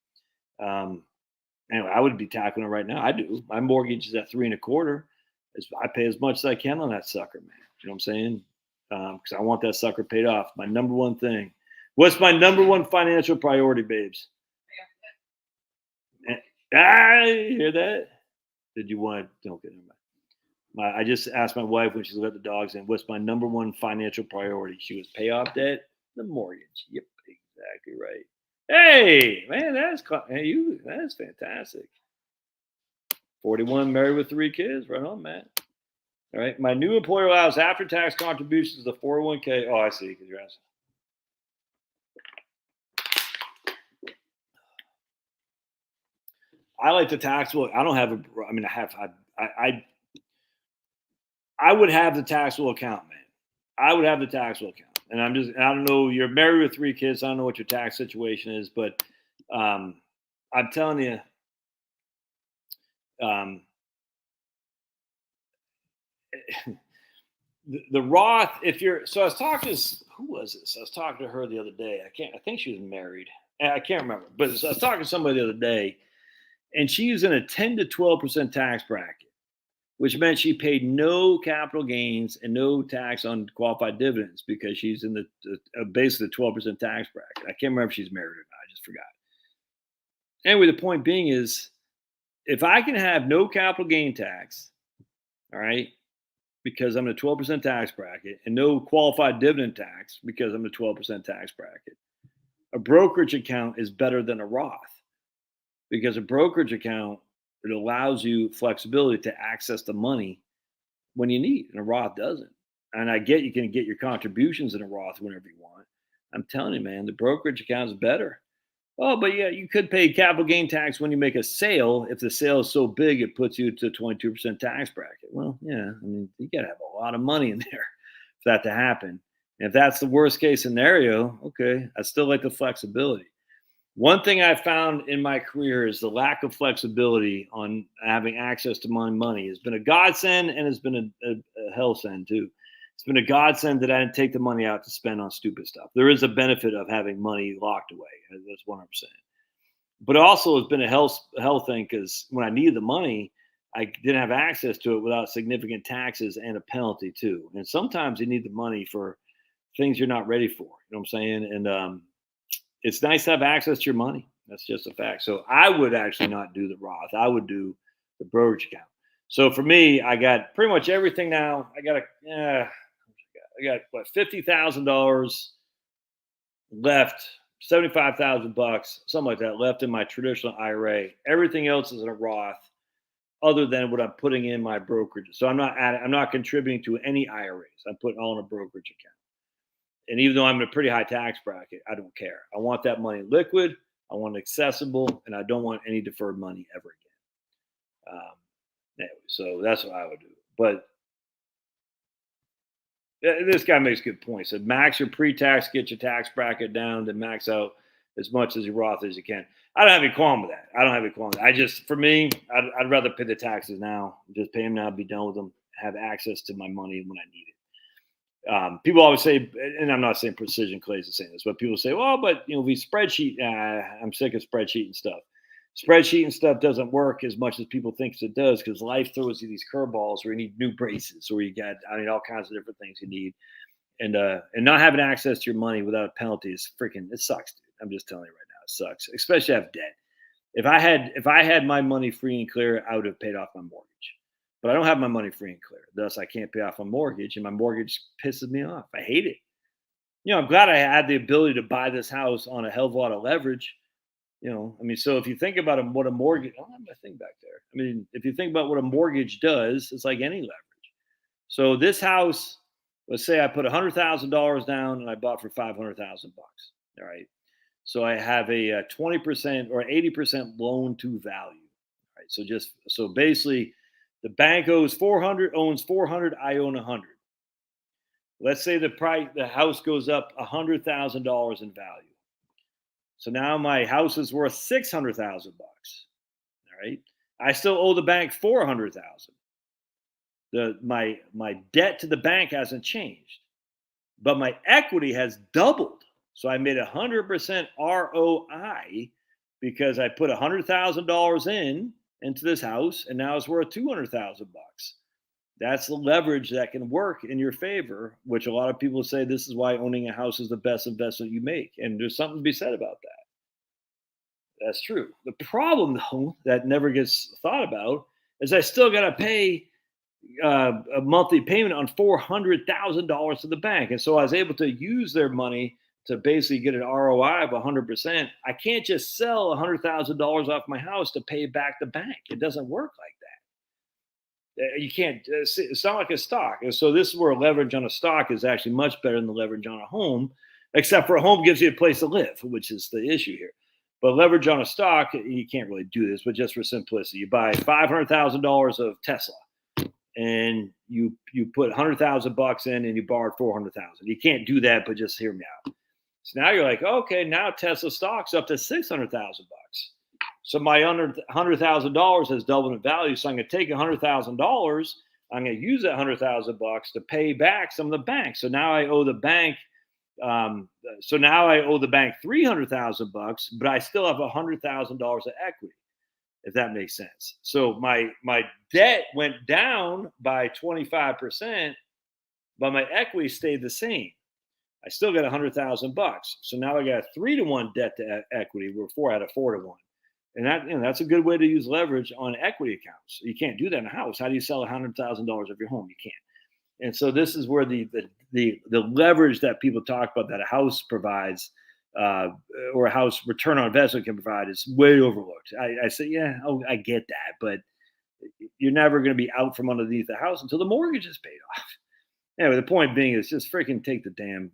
Anyway, I would be tackling it right now. I do. My mortgage is at 3.25. I pay as much as I can on that sucker, man. You know what I'm saying? Because I want that sucker paid off. My number one thing. What's my number one financial priority, babes? You hear that? Did you want? Don't get it. I just asked my wife when she let the dogs in. What's my number one financial priority? She was pay off debt, the mortgage. Yep, exactly right. Hey, man, that's fantastic. 41, married with 3 kids. Right on, man. All right. My new employer allows after-tax contributions to the 401k. Oh, I see. Because you're asking. I like the taxable. I don't have a. I mean, I would have the taxable account, man. I would have the taxable account, and I don't know. You're married with 3 kids. I don't know what your tax situation is, but I'm telling you, the Roth. If you're, so I was talking to who was this? I was talking to her the other day. I think she was married. I can't remember, but I was talking to somebody the other day, and she was in a 10 to 12% tax bracket, which meant she paid no capital gains and no tax on qualified dividends because she's in the basically the 12% tax bracket. I can't remember if she's married or not. I just forgot. Anyway, the point being is, if I can have no capital gain tax, all right, because I'm in a 12% tax bracket, and no qualified dividend tax because I'm in a 12% tax bracket, a brokerage account is better than a Roth, because a brokerage account, it allows you flexibility to access the money when you need, and a Roth doesn't. And I get you can get your contributions in a Roth whenever you want. I'm telling you, man, the brokerage account is better. Oh, but yeah, you could pay capital gain tax when you make a sale. If the sale is so big, it puts you to 22% tax bracket. Well, yeah, I mean, you got to have a lot of money in there for that to happen. And if that's the worst case scenario, okay, I still like the flexibility. One thing I found in my career is the lack of flexibility on having access to my money has been a godsend, and it's been a hell send too. It's been a godsend that I didn't take the money out to spend on stupid stuff. There is a benefit of having money locked away. That's 100%. But also, it's been a hell thing because when I needed the money, I didn't have access to it without significant taxes and a penalty too. And sometimes you need the money for things you're not ready for. You know what I'm saying? And it's nice to have access to your money. That's just a fact. So I would actually not do the Roth. I would do the brokerage account. So for me, I got pretty much everything now. I got what, $50,000 left, 75,000 bucks, something like that, left in my traditional IRA. Everything else is in a Roth, other than what I'm putting in my brokerage. So I'm not contributing to any IRAs. I'm putting all in a brokerage account. And even though I'm in a pretty high tax bracket, I don't care. I want that money liquid. I want it accessible, and I don't want any deferred money ever again. Anyway, so that's what I would do. But this guy makes good points. Said max your pre-tax, get your tax bracket down, then max out as much as your Roth as you can. I don't have any qualm with that. I don't have any qualm with that. I just, for me, I'd rather pay the taxes now. Just pay them now, be done with them, have access to my money when I need it. People always say, and I'm not saying Precision Clays is saying this, but people say, well, but we spreadsheet. I'm sick of spreadsheet and stuff. Spreadsheet and stuff doesn't work as much as people think it does because life throws you these curveballs where you need new braces or you got, all kinds of different things you need. And not having access to your money without a penalty is freaking, it sucks, dude. I'm just telling you right now, it sucks, especially if I have debt. If I had my money free and clear, I would have paid off my mortgage. But I don't have my money free and clear. Thus, I can't pay off my mortgage, and my mortgage pisses me off. I hate it. I'm glad I had the ability to buy this house on a hell of a lot of leverage. So if you think about what a mortgage, I don't have my thing back there. If you think about what a mortgage does, it's like any leverage. So this house, let's say I put $100,000 down and I bought for $500,000. All right. So I have a 20% or 80% loan to value. All right. So basically, the bank owns 400, I own 100. Let's say the house goes up $100,000 in value. So now my house is worth $600,000. All right. I still owe the bank $400,000. My debt to the bank hasn't changed, but my equity has doubled. So I made 100% ROI because I put $100,000 into this house, and now it's worth $200,000. That's the leverage that can work in your favor, which a lot of people say this is why owning a house is the best investment you make. And there's something to be said about that. That's true. The problem, though, that never gets thought about is I still got to pay a monthly payment on $400,000 to the bank. And so I was able to use their money to basically get an ROI of 100%. I can't just sell $100,000 off my house to pay back the bank. It doesn't work like that. You can't. It's not like a stock. And so this is where leverage on a stock is actually much better than the leverage on a home, except for a home gives you a place to live, which is the issue here. But leverage on a stock, you can't really do this, but just for simplicity, you buy $500,000 of Tesla, and you put $100,000 in, and you borrowed $400,000. You can't do that, but just hear me out. So now you're like, okay, now Tesla stock's up to $600,000. So my $100,000 has doubled in value. So I'm going to take $100,000. I'm going to use that $100,000 to pay back some of the bank. So now I owe the bank. $300,000, but I still have $100,000 of equity, if that makes sense. So my debt went down by 25%, but my equity stayed the same. I still got $100,000. So now I got a 3-to-1 debt to equity, where before I had a 4-to-1. And that's a good way to use leverage on equity accounts. You can't do that in a house. How do you sell $100,000 of your home? You can't. And so this is where the leverage that people talk about that a house provides, or a house return on investment can provide, is way overlooked. I say, I get that, but you're never going to be out from underneath the house until the mortgage is paid off. Anyway, the point being is just freaking take the damn,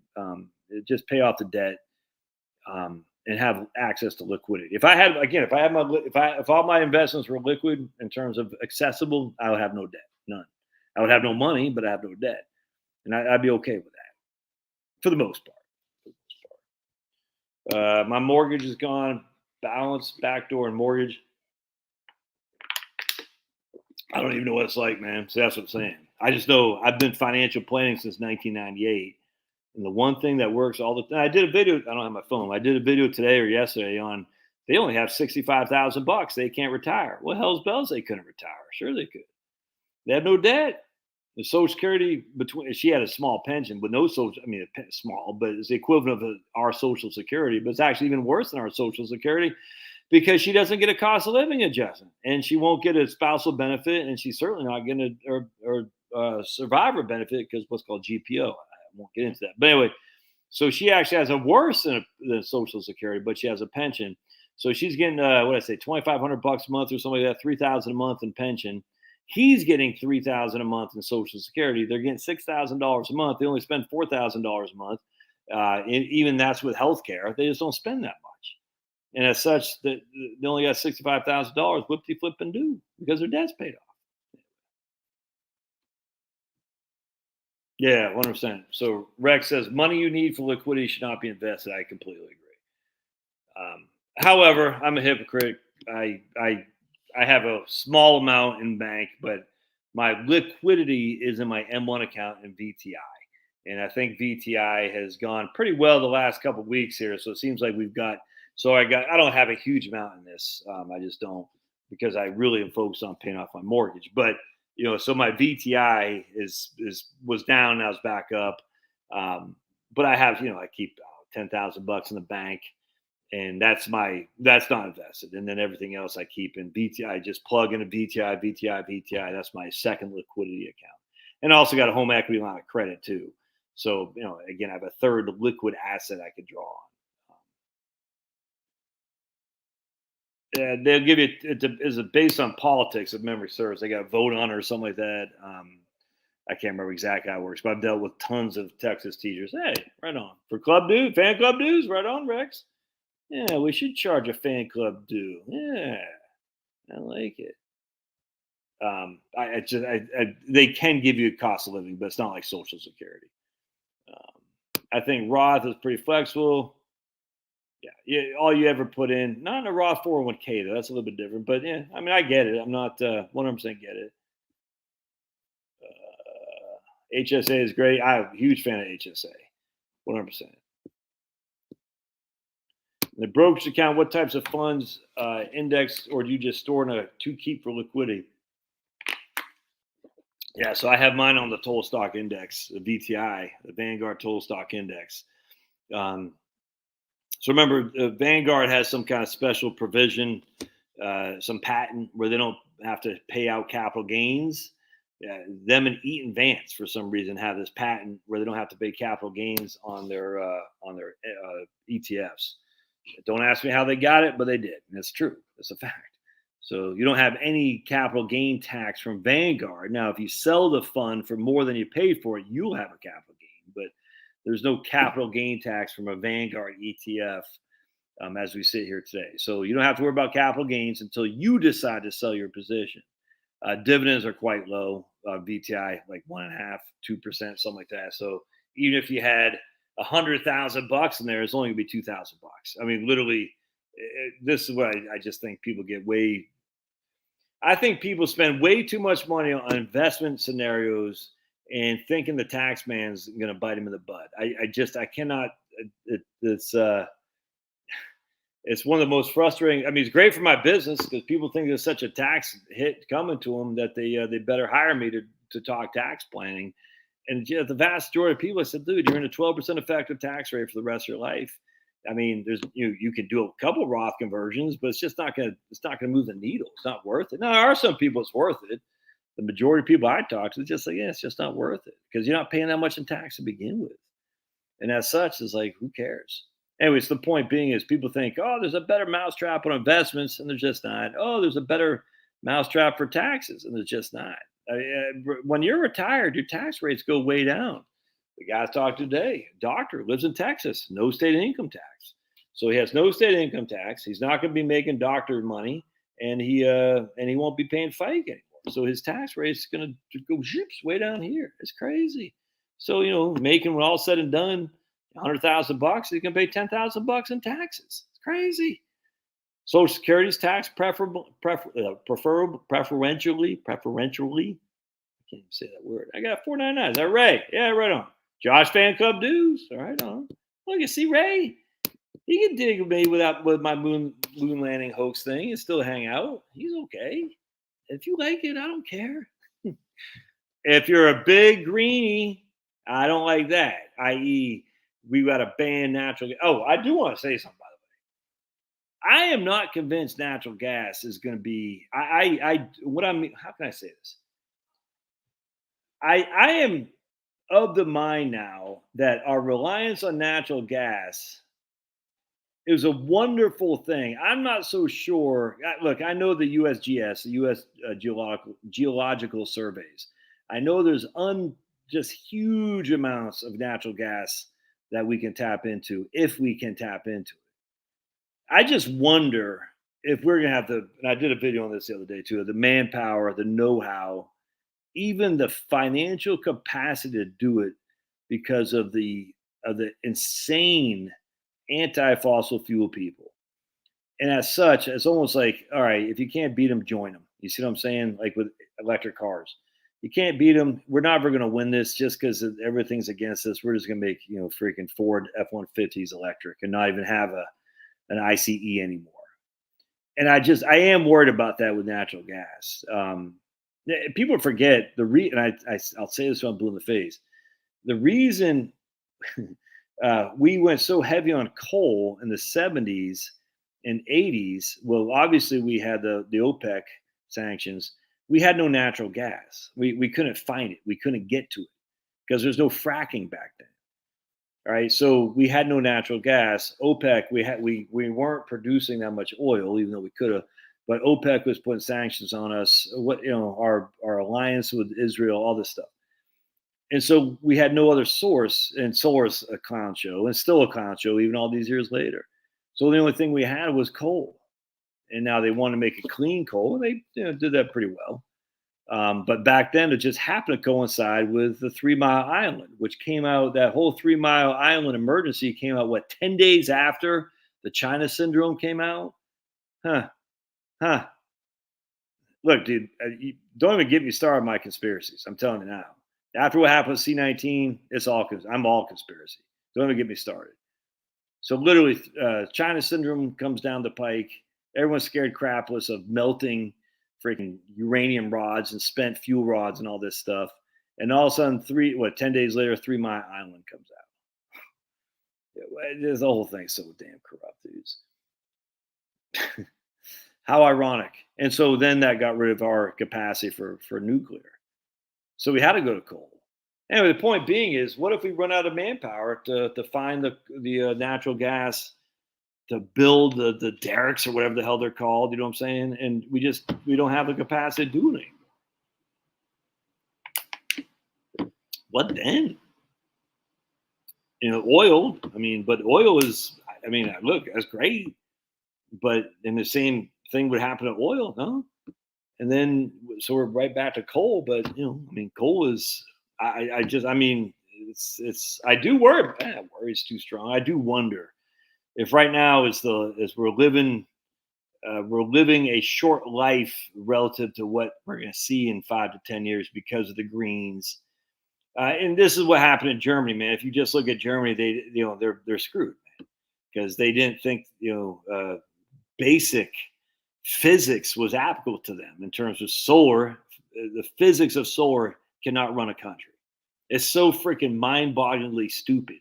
just pay off the debt. and have access to liquidity. If if all my investments were liquid in terms of accessible, I would have no debt, none. I would have no money, but I have no debt, and I'd be okay with that for the most part. My mortgage is gone, balance, backdoor, and mortgage. I don't even know what it's like, man. So that's what I'm saying. I just know I've been financial planning since 1998. And the one thing that works all the time, I did a video. I don't have my phone. I did a video today or yesterday on they only have $65,000. They can't retire. Well, hell's bells, they couldn't retire. Sure, they could. They have no debt. The Social Security she had a small pension, but no social. I mean, small, but it's the equivalent of our Social Security. But it's actually even worse than our Social Security because she doesn't get a cost of living adjustment, and she won't get a spousal benefit, and she's certainly not getting a survivor benefit because what's called GPO. I won't get into that, but anyway, so she actually has a worse than Social Security, but she has a pension. So she's getting what I say, $2,500 a month or something like that, $3,000 a month in pension. He's getting $3,000 a month in Social Security. They're getting $6,000 a month. They only spend $4,000 a month. Even that's with health care. They just don't spend that much. And as such, that they only got $65,000. Whoop-de flip and do because their debt's paid off. Yeah, 100%. So Rex says money you need for liquidity should not be invested. I completely agree. However, I'm a hypocrite. I have a small amount in bank, but my liquidity is in my M1 account in VTI. And I think VTI has gone pretty well the last couple of weeks here. So it seems like I don't have a huge amount in this. I just don't because I really am focused on paying off my mortgage. But, so my VTI was down. Now it's back up. But I have, I keep $10,000 in the bank. And that's not invested. And then everything else I keep in VTI. I just plug into VTI. That's my second liquidity account. And I also got a home equity line of credit too. So, again, I have a third liquid asset I could draw on. They'll give you, is it based on politics if memory serves. They got to vote on it or something like that. I can't remember exactly how it works, but I've dealt with tons of Texas teachers. Hey, right on. For fan club dues, right on, Rex. Yeah, we should charge a fan club due. Yeah, I like it. They can give you a cost of living, but it's not like Social Security. I think Roth is pretty flexible. Yeah, all you ever put in, not in a Roth 401k though. That's a little bit different, but yeah, I mean, I get it. I'm not 100% get it. HSA is great. I'm a huge fan of HSA, 100%. The brokerage account, what types of funds index or do you just store to keep for liquidity? Yeah, so I have mine on the total stock index, the VTI, the Vanguard total stock index. So remember, Vanguard has some kind of special provision, some patent where they don't have to pay out capital gains. Them and Eaton Vance, for some reason, have this patent where they don't have to pay capital gains on their ETFs. Don't ask me how they got it, but they did. And it's true. It's a fact. So you don't have any capital gain tax from Vanguard. Now, if you sell the fund for more than you paid for it, you'll have a capital gain. But there's no capital gain tax from a Vanguard ETF as we sit here today. So you don't have to worry about capital gains until you decide to sell your position. Dividends are quite low. VTI like 1.5%, 2%, something like that. So even if you had $100,000 in there, it's only gonna be $2,000. I mean, literally, this is what I just think people get way. I think people spend way too much money on investment scenarios and thinking the tax man's gonna bite him in the butt. I cannot. It's one of the most frustrating. I mean, it's great for my business because people think there's such a tax hit coming to them that they better hire me to talk tax planning. And the vast majority of people, I said, dude, you're in a 12% effective tax rate for the rest of your life. I mean, there's you can do a couple Roth conversions, but it's not gonna move the needle. It's not worth it. Now there are some people it's worth it. The majority of people I talk to is just like, yeah, it's just not worth it because you're not paying that much in tax to begin with. And as such, it's like, who cares? Anyways, the point being is people think, oh, there's a better mousetrap on investments, and there's just not. Oh, there's a better mousetrap for taxes, and there's just not. When you're retired, your tax rates go way down. The guy I talked to today, doctor, lives in Texas, no state income tax. So he has no state income tax. He's not going to be making doctor money, and he won't be paying FICA anymore. So his tax rate is going to go zips way down here. It's crazy. So making when all said and done, $100,000, he's going to pay $10,000 in taxes. It's crazy. Social Security's tax preferentially. I can't even say that word. I got 499. Is that Ray? Yeah, right on. Josh Fan Club dues. All right on. Look, you see Ray. He can dig me with my moon landing hoax thing and still hang out. He's okay. If you like it, I don't care. If you're a big greenie, I don't like that. I.e., we got to ban natural gas. Oh, I do want to say something, by the way. I am not convinced natural gas is going to be. What I mean. How can I say this? I am of the mind now that our reliance on natural gas is a wonderful thing. I'm not so sure. Look, I know the USGS, the U.S. Geological Surveys. I know there's just huge amounts of natural gas that we can tap into if we can tap into it. I just wonder if we're going to have and I did a video on this the other day too, the manpower, the know-how, even the financial capacity to do it because of the insane anti-fossil fuel people. And as such, it's almost like, all right, if you can't beat them, join them. You see what I'm saying? Like with electric cars. You can't beat them. We're never going to win this just because everything's against us. We're just going to make, freaking Ford F-150s electric and not even have an ICE anymore. And I am worried about that with natural gas. People forget and I'll say this when I'm blue in the face. The reason we went so heavy on coal in the 70s and 80s, well, obviously we had the OPEC sanctions. We had no natural gas. We couldn't find it. We couldn't get to it because there's no fracking back then. All right, so we had no natural gas. OPEC, we weren't producing that much oil, even though we could have. But OPEC was putting sanctions on us. Our alliance with Israel, all this stuff. And so we had no other source, and solar's a clown show, and still a clown show, even all these years later. So the only thing we had was coal, and now they want to make it clean coal, and they did that pretty well. But back then, it just happened to coincide with the 3 Mile Island, which came out. That whole 3 Mile Island emergency came out 10 days after the China syndrome came out? Huh? Look, dude, don't even get me started on my conspiracies. I'm telling you now. After what happened with C-19, I'm all conspiracy. Don't even get me started. So literally, China syndrome comes down the pike. Everyone's scared crapless of melting freaking uranium rods and spent fuel rods and all this stuff. And all of a sudden, 10 days later, 3 Mile Island comes out. The whole thing's so damn corrupt, dudes. How ironic. And so then that got rid of our capacity for nuclear. So we had to go to coal. Anyway, the point being is, what if we run out of manpower to find the natural gas to build the derricks or whatever the hell they're called? You know what I'm saying? And we don't have the capacity to do it anymore. What then? Oil. But oil is. Look, that's great. But then the same thing would happen to oil, no? And then, so we're right back to coal. But coal is. I do worry. Worry is too strong. I do wonder if right now as we're living a short life relative to what we're going to see in 5 to 10 years because of the Greens. And this is what happened in Germany, man. If you just look at Germany, they're screwed, man, because they didn't think basic physics was applicable to them in terms of solar. The physics of solar cannot run a country. It's so freaking mind-bogglingly stupid.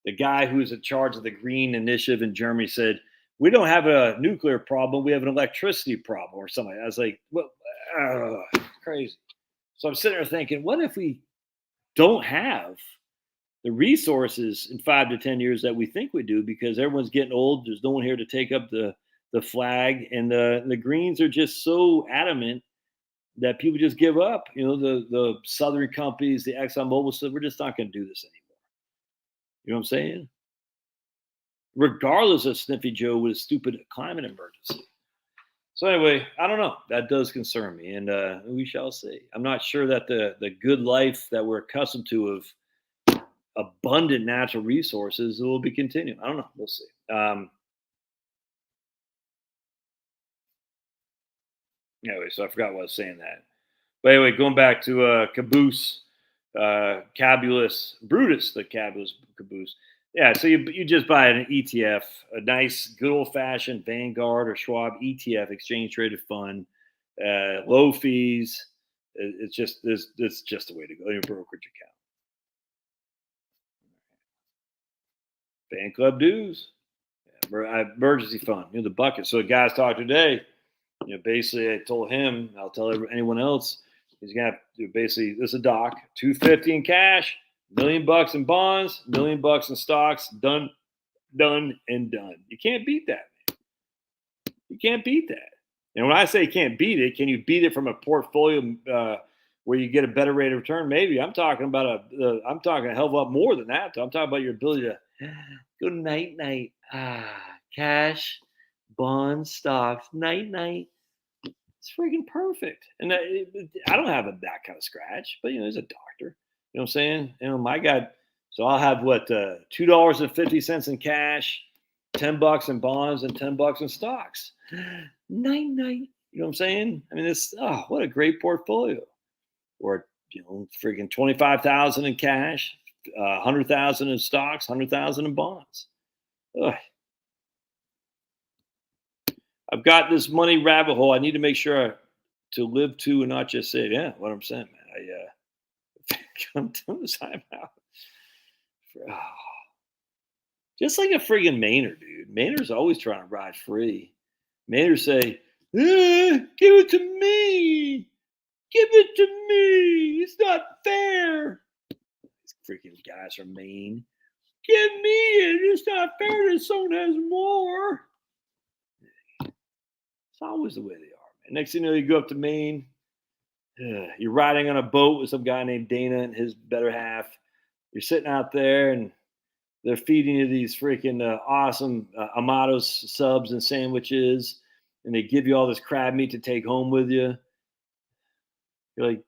The guy who is in charge of the Green Initiative in Germany said, "We don't have a nuclear problem. We have an electricity problem," or something. I was like, "Well, crazy." So I'm sitting there thinking, what if we don't have the resources in 5 to 10 years that we think we do, because everyone's getting old. There's no one here to take up the flag, and the Greens are just so adamant that people just give up. The Southern companies, the ExxonMobil said, "We're just not going to do this anymore." You know what I'm saying? regardless of Sniffy Joe with a stupid climate emergency. So anyway, I don't know. That does concern me, and we shall see. I'm not sure that the good life that we're accustomed to of abundant natural resources will be continuing. I don't know. We'll see. Anyway, so I forgot what I was saying that. But anyway, going back to Caboose, Cabulus, Brutus, the Cabulus Caboose. Yeah, so you just buy an ETF, a nice, good old fashioned Vanguard or Schwab ETF, exchange traded fund, low fees. It's just it's just the way to go in your brokerage account. Fan club dues, emergency fund, the bucket. So the guys talked today. Basically, I told him, I'll tell anyone else, he's gonna have to basically this is a doc, 250 in cash, $1 million in bonds, $1 million in stocks, done, and done. You can't beat that. You can't beat that. And when I say you can't beat it, can you beat it from a portfolio where you get a better rate of return? Maybe. I'm talking about I'm talking a hell of a lot more than that. I'm talking about your ability to go night night, cash, bonds, stocks, night night. It's freaking perfect. And I don't have that kind of scratch, but there's a doctor. You know what I'm saying? My God. So I'll have what $2.50 in cash, $10 in bonds, and $10 in stocks. Night night. You know what I'm saying? I mean, what a great portfolio. Or freaking 25,000 in cash, 100,000 in stocks, 100,000 in bonds. Ugh. I've got this money rabbit hole. I need to make sure to live to and not just say, yeah, what I'm saying, man. I'm doing this time out. Just like a friggin' Maynard, dude. Maynard's always trying to ride free. Maynard say, give it to me. Give it to me. It's not fair. These freaking guys from Maine. Give me it. It's not fair that someone has more. It's always the way they are, man. Next thing you know, you go up to Maine. You're riding on a boat with some guy named Dana and his better half. You're sitting out there and they're feeding you these freaking awesome Amados subs and sandwiches. And they give you all this crab meat to take home with you. You're like,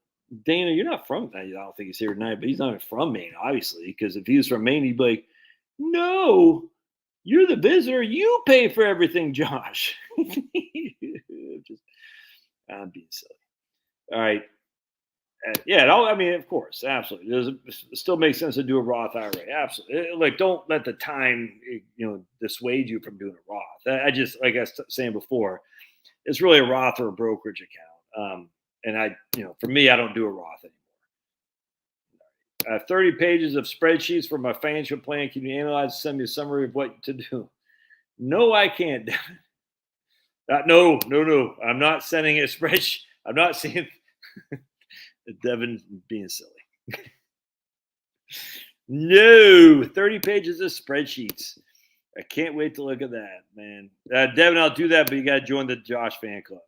Dana, you're not from, I don't think he's here tonight, but he's not from Maine, obviously. Because if he was from Maine, he'd be like, no, you're the visitor. You pay for everything, Josh. I'm being silly. All right. I mean, of course, absolutely. It still makes sense to do a Roth IRA. Absolutely. Like, don't let the time, dissuade you from doing a Roth. I just, like I was saying before, it's really a Roth or a brokerage account. And for me, I don't do a Roth anymore. 30 pages of spreadsheets for my financial plan. Can you analyze and send me a summary of what to do? No, I can't. No. I'm not sending a spreadsheet. I'm not seeing Devin being silly. No, 30 pages of spreadsheets. I can't wait to look at that, man. Devin, I'll do that, but you got to join the Josh fan club.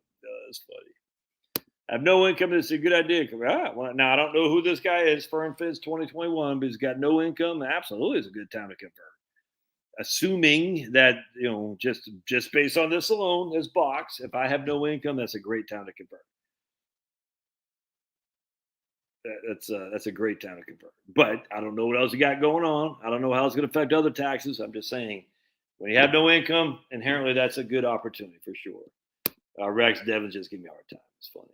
That's funny. I have no income. It's a good idea. Now, I don't know who this guy is, Fern Fizz 2021, but he's got no income. Absolutely, it's a good time to convert. Assuming that, just based on this alone, this box, if I have no income, that's a great time to convert. That's a great time to convert. But I don't know what else you got going on. I don't know how it's going to affect other taxes. I'm just saying, when you have no income, inherently that's a good opportunity for sure. Rex Devin just give me a hard time. It's funny.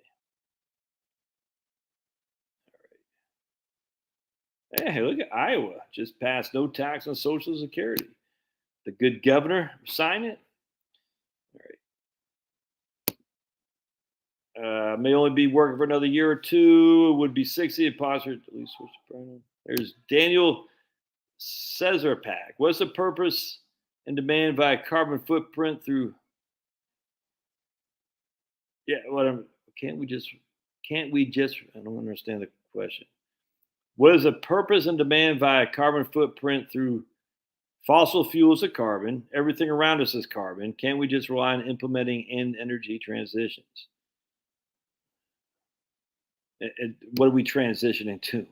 All right. Hey, look at Iowa. Just passed no tax on Social Security. The good governor sign it. All right. May only be working for another year or two. Would be 60 if possible. At least switch the pronoun. There's Daniel Cesarpak. What's the purpose and demand via carbon footprint through? Yeah, can't we just? I don't understand the question. What is the purpose and demand via carbon footprint through fossil fuels of carbon? Everything around us is carbon. Can't we just rely on implementing end energy transitions? What are we transitioning to?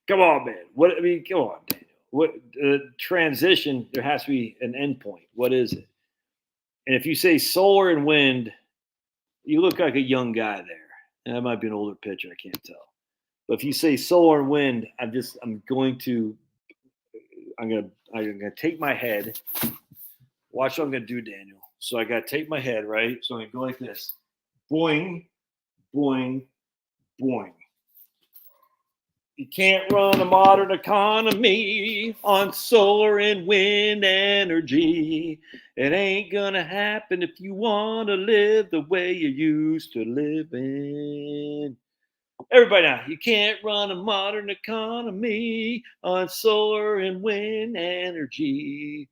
Come on, man. Come on, Daniel. what transition, there has to be an endpoint. What is it? And if you say solar and wind, you look like a young guy there. And that might be an older picture, I can't tell. But if you say solar and wind, I'm going to take my head. Watch what I'm gonna do, Daniel. So I gotta take my head, right? So I'm gonna go like this. Boing, boing, boing. You can't run a modern economy on solar and wind energy. It ain't gonna happen if you want to live the way you used to live in. Everybody now, you can't run a modern economy on solar and wind energy.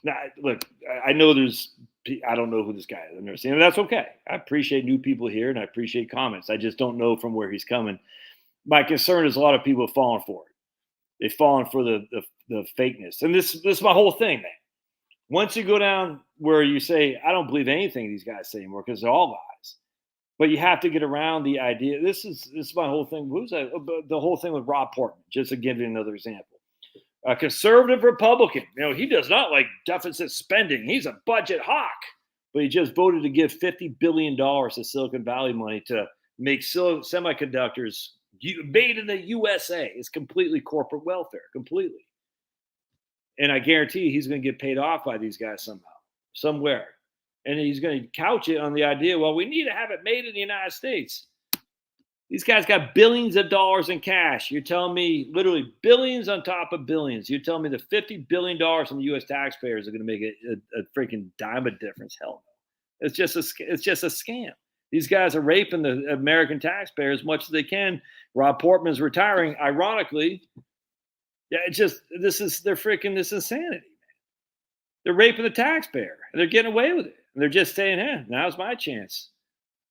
Now, look, I know I don't know who this guy is. I've never seen him. That's okay. I appreciate new people here and I appreciate comments. I just don't know from where he's coming. My concern is a lot of people have fallen for it. They've fallen for the fakeness. And this is my whole thing, man. Once you go down where you say, I don't believe anything these guys say anymore because they're all lies. But you have to get around the idea. This is my whole thing. Who's that? The whole thing with Rob Portman, just to give you another example. A conservative Republican, he does not like deficit spending. He's a budget hawk, but he just voted to give $50 billion to Silicon Valley money to make semiconductors made in the USA. It's completely corporate welfare, completely. And I guarantee he's going to get paid off by these guys somehow, somewhere. And he's going to couch it on the idea, well, we need to have it made in the United States. These guys got billions of dollars in cash. You're telling me literally billions on top of billions. You're telling me the $50 billion from the U.S. taxpayers are going to make a freaking dime of difference? Hell no. It's just a scam. These guys are raping the American taxpayer as much as they can. Rob Portman's retiring. Ironically, yeah, this is insanity, man. They're raping the taxpayer and they're getting away with it. And they're just saying, now's my chance.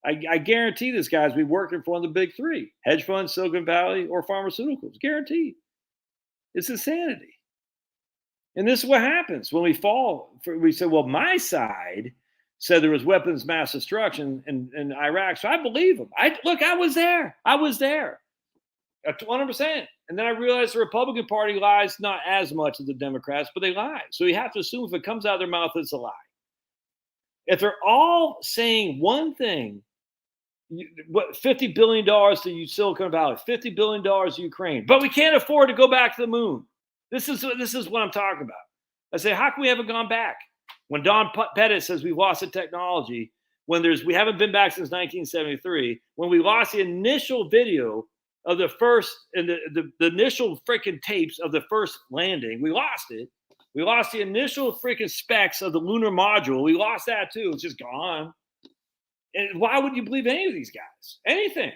I guarantee this guy's be working for one of the big three: hedge funds, Silicon Valley, or pharmaceuticals. Guaranteed. It's insanity. And this is what happens when we fall. We say, well, my side said there was weapons mass destruction in Iraq. So I believe them. I was there. 100%. And then I realized the Republican Party lies not as much as the Democrats, but they lie. So you have to assume if it comes out of their mouth, it's a lie. If they're all saying one thing, what $50 billion to Silicon Valley, $50 billion to Ukraine, but we can't afford to go back to the moon. This is what I'm talking about. I say, how come we haven't gone back? When Don Pettit says we've lost the technology, when we haven't been back since 1973, when we lost the initial video of the first and the initial freaking tapes of the first landing, we lost it. We lost the initial freaking specs of the lunar module. We lost that too. It's just gone. And why would you believe any of these guys? Anything.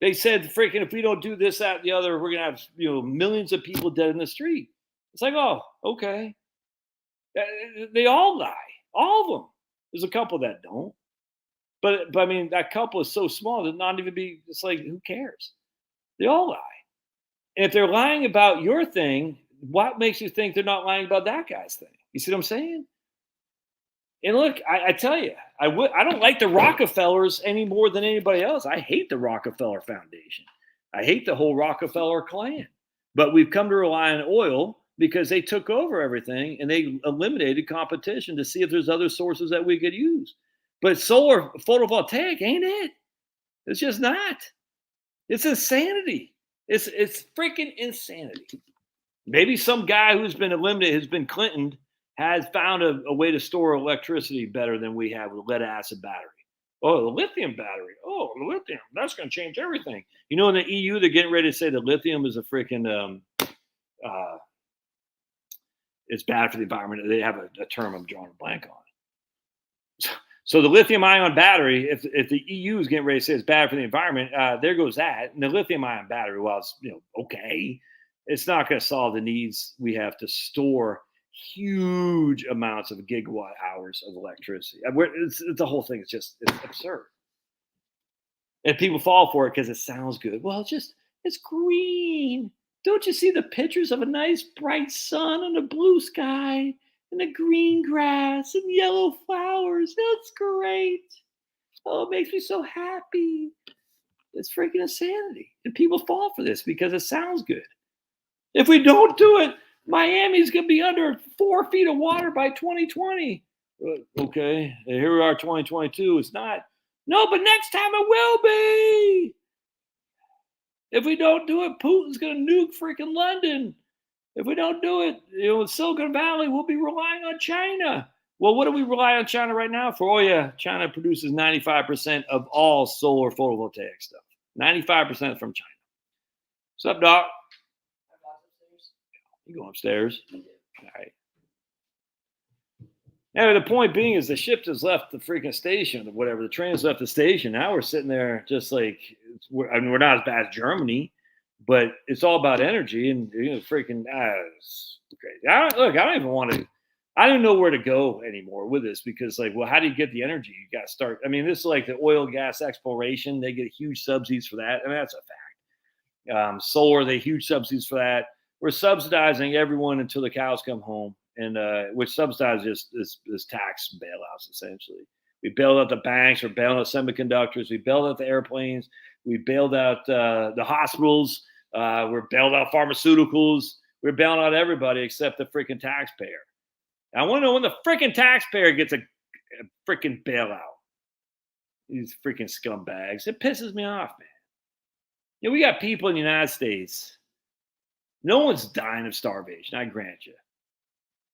They said, freaking, if we don't do this, that, and the other, we're going to have millions of people dead in the street. It's like, oh, okay. They all lie. All of them. There's a couple that don't. But I mean, that couple is so small that not even be, it's like, who cares? They all lie. And if they're lying about your thing, what makes you think they're not lying about that guy's thing? You see what I'm saying? And look, I tell you, I don't like the Rockefellers any more than anybody else. I hate the Rockefeller Foundation. I hate the whole Rockefeller clan. But we've come to rely on oil because they took over everything and they eliminated competition to see if there's other sources that we could use. But solar photovoltaic ain't it. It's just not. It's insanity. It's freaking insanity. Maybe some guy who's been eliminated, has been Clinton, has found a way to store electricity better than we have with lead acid battery. Oh, the lithium battery. Oh, the lithium. That's going to change everything. In the EU, they're getting ready to say that lithium is a freaking, it's bad for the environment. They have a term I'm drawing a blank on. So the lithium ion battery, if the EU is getting ready to say it's bad for the environment, there goes that. And the lithium ion battery, well, it's okay, it's not going to solve the needs we have to store huge amounts of gigawatt hours of electricity. The whole thing is it's absurd. And people fall for it because it sounds good. Well, it's green. Don't you see the pictures of a nice bright sun and a blue sky and the green grass and yellow flowers? That's great. Oh, it makes me so happy. It's freaking insanity. And people fall for this because it sounds good. If we don't do it, Miami's going to be under 4 feet of water by 2020. Okay, here we are, 2022. It's not. No, but next time it will be. If we don't do it, Putin's going to nuke freaking London. If we don't do it, in Silicon Valley, we'll be relying on China. Well, what do we rely on China right now for? Oh, yeah, China produces 95% of all solar photovoltaic stuff. 95% from China. What's up, Doc? You go upstairs. All right. Anyway, the point being is the ship has left the freaking station, or whatever. The train has left the station. Now we're sitting there just like, we're not as bad as Germany, but it's all about energy and freaking, it's crazy. I don't even want to, I don't know where to go anymore with this because, like, well, how do you get the energy? You got to start. I mean, this is like the oil gas exploration. They get huge subsidies for that. I mean, that's a fact. Solar, they huge subsidies for that. We're subsidizing everyone until the cows come home, and which subsidizes is tax bailouts, essentially. We bailed out the banks, we're bailing out semiconductors, we bailed out the airplanes, we bailed out the hospitals, we're bailed out pharmaceuticals, we're bailing out everybody except the freaking taxpayer. I want to know when the freaking taxpayer gets a freaking bailout. These freaking scumbags. It pisses me off, man. You know, we got people in the United States. No one's dying of starvation, I grant you.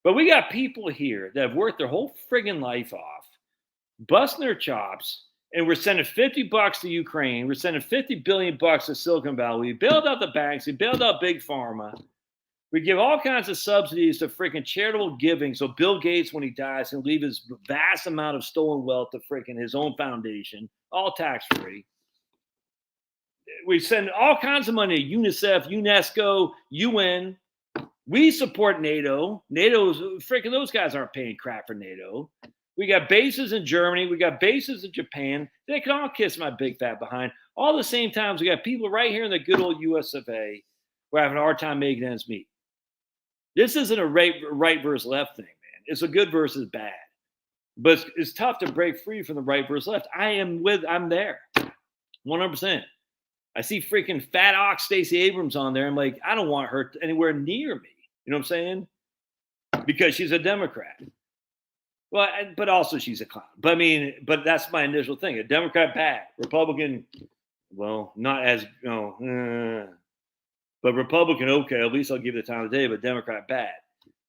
But we got people here that have worked their whole friggin' life off, busting their chops, and we're sending $50 to Ukraine. We're sending $50 billion to Silicon Valley. We bailed out the banks. We bailed out Big Pharma. We give all kinds of subsidies to freaking charitable giving. So Bill Gates, when he dies, can leave his vast amount of stolen wealth to freaking his own foundation, all tax-free. We send all kinds of money to UNICEF, UNESCO, UN. We support NATO. NATO's freaking, those guys aren't paying crap for NATO. We got bases in Germany. We got bases in Japan. They can all kiss my big fat behind. All the same times, we got people right here in the good old US of A who are having a hard time making ends meet. This isn't a right versus left thing, man. It's a good versus bad. But it's tough to break free from the right versus left. I'm there. 100%. I see freaking fat ox Stacey Abrams on there. I'm like, I don't want her anywhere near me. You know what I'm saying? Because she's a Democrat. Well, but also she's a clown. But I mean, but that's my initial thing. A Democrat, bad. Republican, well, not as, but Republican, okay, at least I'll give it the time of day, but Democrat, bad.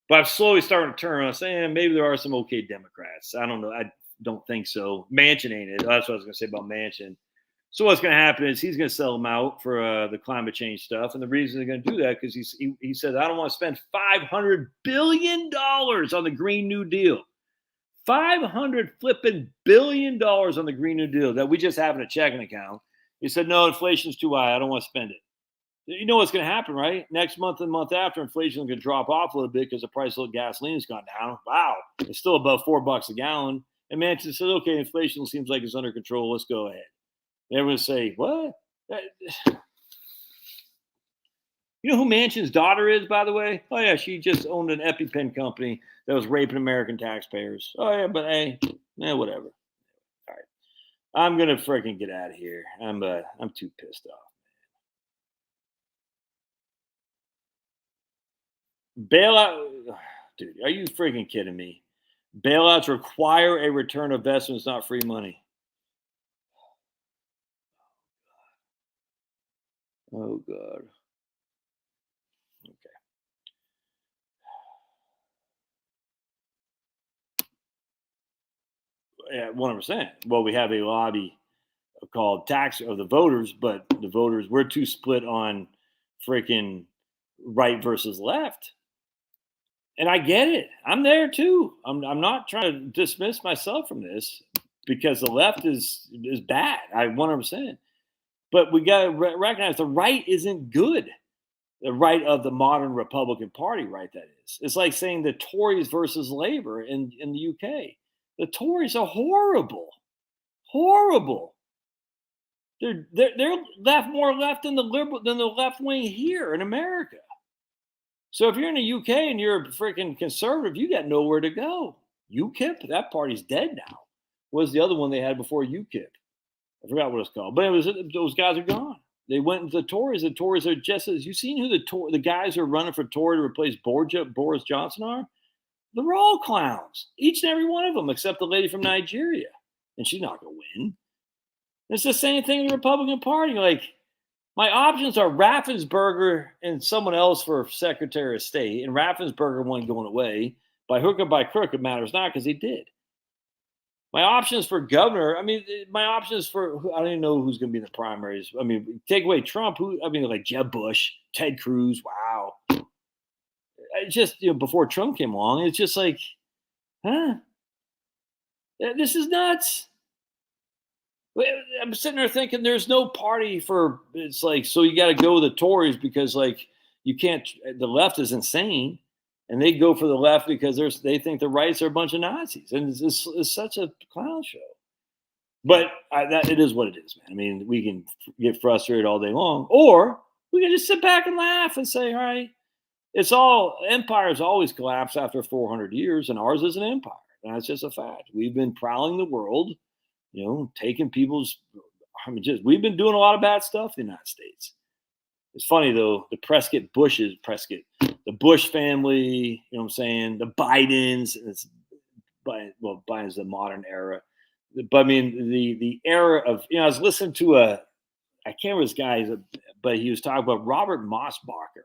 But I'm slowly starting to turn on saying maybe there are some okay Democrats. I don't know. I don't think so. Manchin ain't it. That's what I was going to say about Manchin. So what's going to happen is he's going to sell them out for the climate change stuff. And the reason they're going to do that because he said, I don't want to spend $500 billion on the Green New Deal. $500 flipping billion on the Green New Deal that we just have in a checking account. He said, no, inflation's too high. I don't want to spend it. You know what's going to happen, right? Next month and the month after, inflation is going to drop off a little bit because the price of gasoline has gone down. Wow. It's still above $4 a gallon. And Manchin said, okay, inflation seems like it's under control. Let's go ahead. And everyone say, what? You know who Manchin's daughter is, by the way? Oh, yeah, she just owned an EpiPen company that was raping American taxpayers. Oh, yeah, but hey, whatever. All right. I'm going to freaking get out of here. I'm too pissed off. Bailout, dude, are you freaking kidding me? Bailouts require a return of investments, not free money. Oh, God. Okay. Yeah, 100%. Well, we have a lobby called tax of the voters, but the voters, we're too split on freaking right versus left. And I get it. I'm there too. I'm not trying to dismiss myself from this because the left is bad. I 100%. But we got to recognize the right isn't good. The right of the modern Republican Party, right? That is. It's like saying the Tories versus Labour in the UK. The Tories are horrible, horrible. They're more left than the left wing here in America. So if you're in the UK and you're a freaking conservative, you got nowhere to go. UKIP, that party's dead now. What was the other one they had before UKIP? I forgot what it's called, but it was those guys are gone. They went into the Tories. The Tories are just as you seen who the guys who are running for Tory to replace Boris Johnson are. They're all clowns, each and every one of them, except the lady from Nigeria, and she's not going to win. It's the same thing in the Republican Party. Like, my options are Raffensperger and someone else for Secretary of State, and Raffensperger wasn't going away. By hook or by crook, it matters not because he did. My options for governor, I mean, my options for, I don't even know who's going to be in the primaries. I mean, take away Trump, like Jeb Bush, Ted Cruz, wow. It's just, before Trump came along, it's just like, huh? This is nuts. I'm sitting there thinking there's no party for, it's like, so you got to go with the Tories because, like, you can't, the left is insane. And they go for the left because they think the rights are a bunch of Nazis. And it's such a clown show. But it is what it is, man. I mean, we can get frustrated all day long. Or we can just sit back and laugh and say, all right, empires always collapse after 400 years, and ours is an empire. And that's just a fact. We've been prowling the world, taking we've been doing a lot of bad stuff in the United States. It's funny, though, the the Bush family, the Bidens, Biden's the modern era. But I mean, the era of, I was listening to I can't remember this guy, but he was talking about Robert Mossbacher.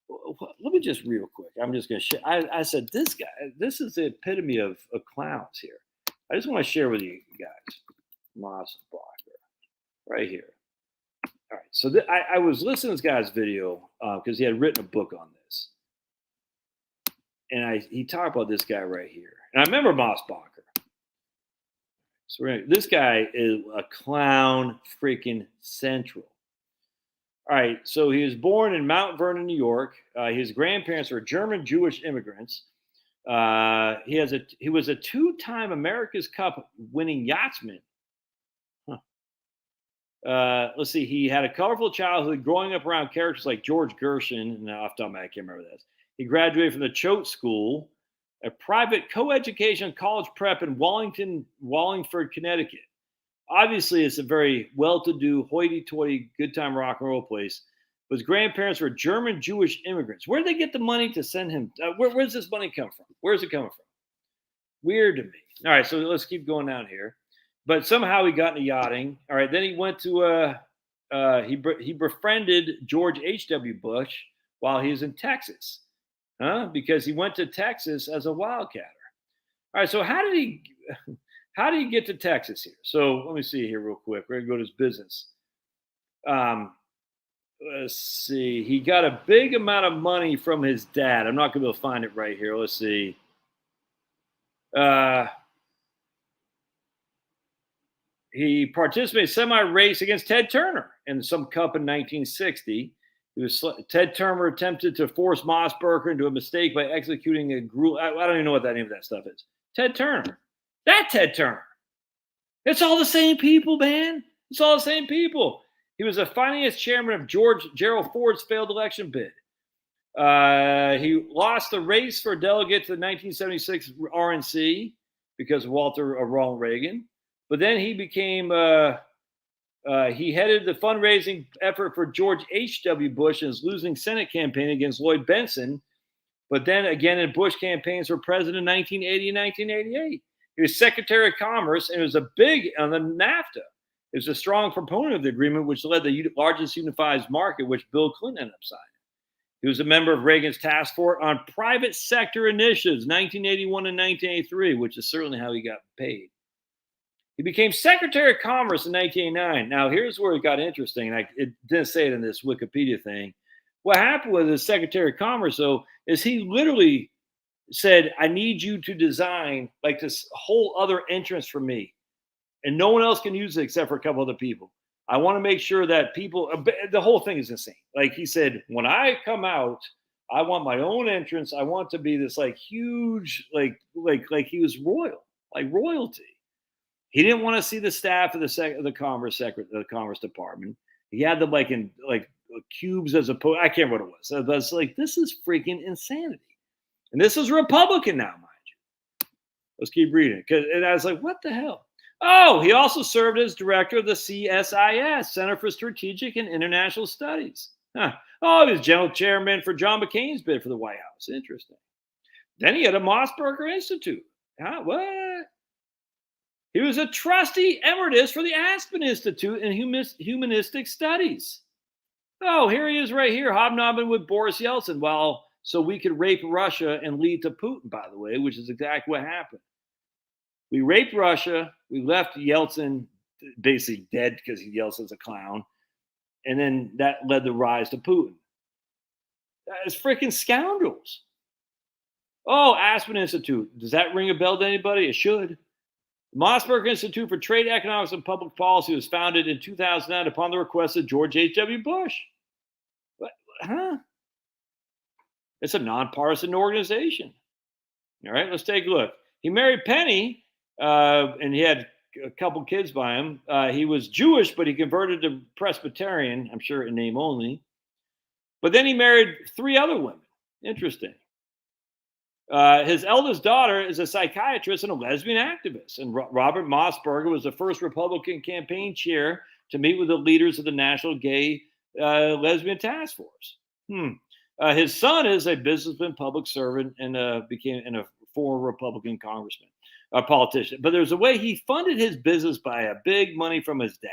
Let me just real quick. I'm just going to share. I said, this is the epitome of clowns here. I just want to share with you guys. Mossbacher, right here. All right. So I was listening to this guy's video because he had written a book on this. And he talked about this guy right here. And I remember Mossbacher. So this guy is a clown freaking central. All right, so he was born in Mount Vernon, New York. His grandparents were German Jewish immigrants. He was a two-time America's Cup winning yachtsman. Let's see. He had a colorful childhood, growing up around characters like George Gershon. And off the top of my head, I can't remember this. He graduated from the Choate School, a private co-education college prep in Wallingford, Connecticut. Obviously, it's a very well-to-do, hoity-toity, good-time rock and roll place. But his grandparents were German Jewish immigrants. Where did they get the money to send him? Where's this money come from? Where's it coming from? Weird to me. All right, so let's keep going down here. But somehow he got into yachting. All right, then he went to he befriended George H.W. Bush while he was in Texas, because he went to Texas as a wildcatter. All right, so how did he get to Texas here? So let me see here real quick. We're gonna go to his business. Let's see. He got a big amount of money from his dad. I'm not gonna be able to find it right here. Let's see. He participated in semi-race against Ted Turner in some cup in 1960. Ted Turner attempted to force Mossbacher into a mistake by executing a gruel. I don't even know what that name of that stuff is. Ted Turner. That Ted Turner. It's all the same people, man. It's all the same people. He was the finance chairman of Gerald Ford's failed election bid. He lost the race for delegate to the 1976 RNC because of Ronald Reagan. But then he became, he headed the fundraising effort for George H.W. Bush in his losing Senate campaign against Lloyd Bentsen. But then again in Bush campaigns for president in 1980 and 1988. He was Secretary of Commerce and was a big on the NAFTA. He was a strong proponent of the agreement, which led to the largest unified market, which Bill Clinton ended up signing. He was a member of Reagan's task force on private sector initiatives, 1981 and 1983, which is certainly how he got paid. He became Secretary of Commerce in 1989. Now, here's where it got interesting. And it didn't say it in this Wikipedia thing. What happened with the Secretary of Commerce, though, is he literally said, I need you to design like this whole other entrance for me. And no one else can use it except for a couple other people. I want to make sure that people, the whole thing is insane. Like he said, when I come out, I want my own entrance. I want to be this like huge, like he was royal, like royalty. He didn't want to see the staff of the Commerce Department. He had them like in like cubes as opposed. I can't remember what it was. So that's like, this is freaking insanity. And this is Republican now, mind you. Let's keep reading. And I was like, what the hell? Oh, he also served as director of the CSIS, Center for Strategic and International Studies. Huh. Oh, he was general chairman for John McCain's bid for the White House. Interesting. Then he had a Mossberger Institute. Huh? What? He was a trustee emeritus for the Aspen Institute in Humanistic Studies. Oh, here he is right here, hobnobbing with Boris Yeltsin. Well, so we could rape Russia and lead to Putin, by the way, which is exactly what happened. We raped Russia. We left Yeltsin basically dead because Yeltsin's a clown. And then that led the rise to Putin. That is freaking scoundrels. Oh, Aspen Institute. Does that ring a bell to anybody? It should. The Mossberg Institute for Trade, Economics, and Public Policy was founded in 2009 upon the request of George H.W. Bush. What? Huh? It's a nonpartisan organization. All right, let's take a look. He married Penny, and he had a couple kids by him. He was Jewish, but he converted to Presbyterian, I'm sure in name only. But then he married 3 other women. Interesting. His eldest daughter is a psychiatrist and a lesbian activist. And Robert Mossberger was the first Republican campaign chair to meet with the leaders of the National Gay Lesbian Task Force. His son is a businessman, public servant, and became a former Republican congressman, a politician. But there's a way he funded his business by a big money from his dad.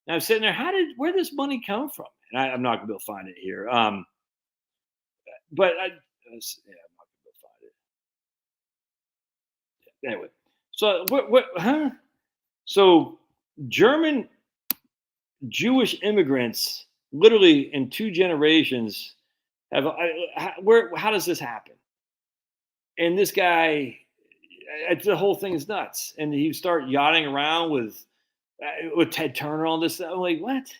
And I'm sitting there, where did this money come from? And I'm not going to be able to find it here. But I'm not going to be able to find it. Anyway, so huh? So German Jewish immigrants, literally in 2 generations, have how does this happen? And this guy, the whole thing is nuts. And he start yachting around with Ted Turner on this. I'm like, what?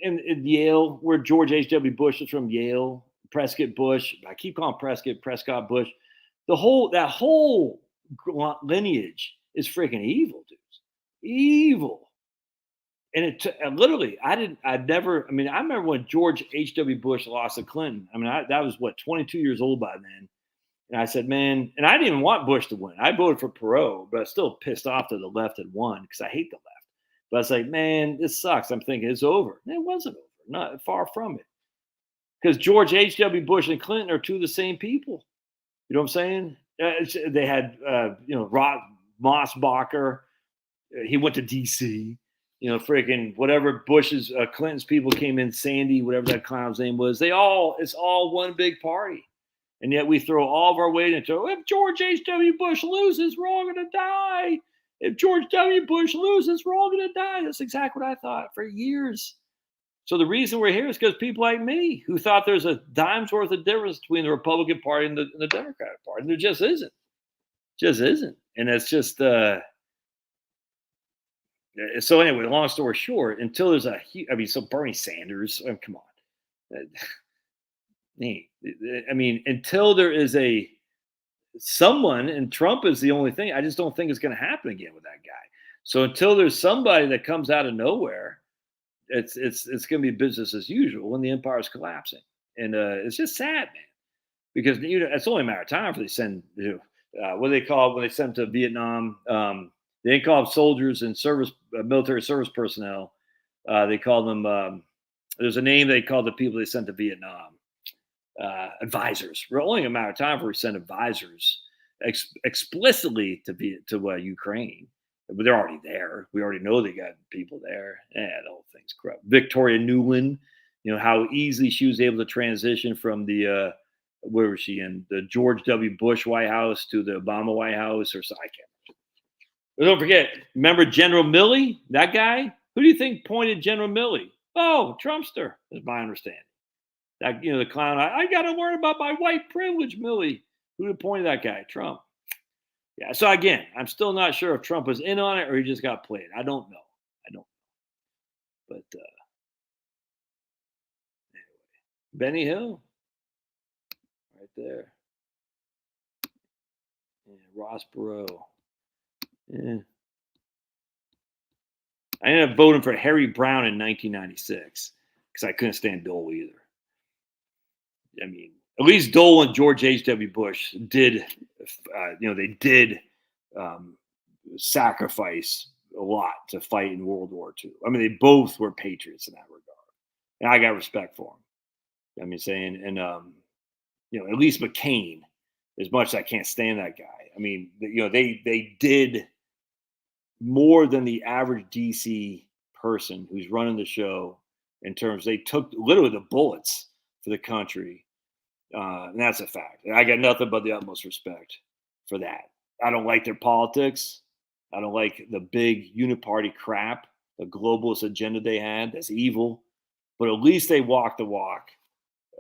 In Yale, where George H.W. Bush is from, Yale, Prescott Bush. I keep calling Prescott Bush. That whole lineage is freaking evil, dudes. Evil. And literally, I remember when George H.W. Bush lost to Clinton. That was 22 years old by then. And I said, man, and I didn't even want Bush to win. I voted for Perot, but I was still pissed off that the left had won because I hate the left. But I was like, man, this sucks. I'm thinking it's over. And it wasn't over. Not far from it. Because George H.W. Bush and Clinton are 2 of the same people. You know what I'm saying? They had, Mossbacher. He went to D.C. Freaking whatever Clinton's people came in, Sandy, whatever that clown's name was. It's all one big party. And yet we throw all of our weight into, if George H.W. Bush loses, we're all going to die. If George W. Bush loses, we're all going to die. That's exactly what I thought for years. So the reason we're here is because people like me who thought there's a dime's worth of difference between the Republican Party and the Democratic Party. And there just isn't. Just isn't. And it's just, so anyway, long story short, until there's so Bernie Sanders, come on. Until there is someone, and Trump is the only thing, I just don't think it's going to happen again with that guy. So until there's somebody that comes out of nowhere, it's going to be business as usual when the empire is collapsing. And it's just sad, man, because it's only a matter of time for they send, what do they call it when they send them to Vietnam? They didn't call them soldiers and military service personnel. They call them, there's a name they call the people they sent to Vietnam. Advisors. We're only a matter of time for we send advisors explicitly to Ukraine, but they're already there. We already know they got people there. The whole thing's corrupt. Victoria Nuland, how easily she was able to transition from the where was she in the George W. Bush White House to the Obama White House, or so I can't. But don't forget, remember General Milley, that guy? Who do you think appointed General Milley? Oh, Trumpster, is my understanding. That the clown. I got to learn about my white privilege, Millie. Who appointed that guy? Trump. Yeah. So again, I'm still not sure if Trump was in on it or he just got played. I don't know. But anyway, Benny Hill, right there. Yeah, Ross Perot. Yeah. I ended up voting for Harry Brown in 1996 because I couldn't stand Dole either. At least Dole and George H.W. Bush did, they did sacrifice a lot to fight in World War II. I mean, they both were patriots in that regard, and I got respect for them. I mean, saying and at least McCain, as much as I can't stand that guy. I mean, they did more than the average DC person who's running the show in terms they took literally the bullets for the country. And that's a fact. And I got nothing but the utmost respect for that. I don't like their politics. I don't like the big uniparty crap, the globalist agenda they had. That's evil. But at least they walk the walk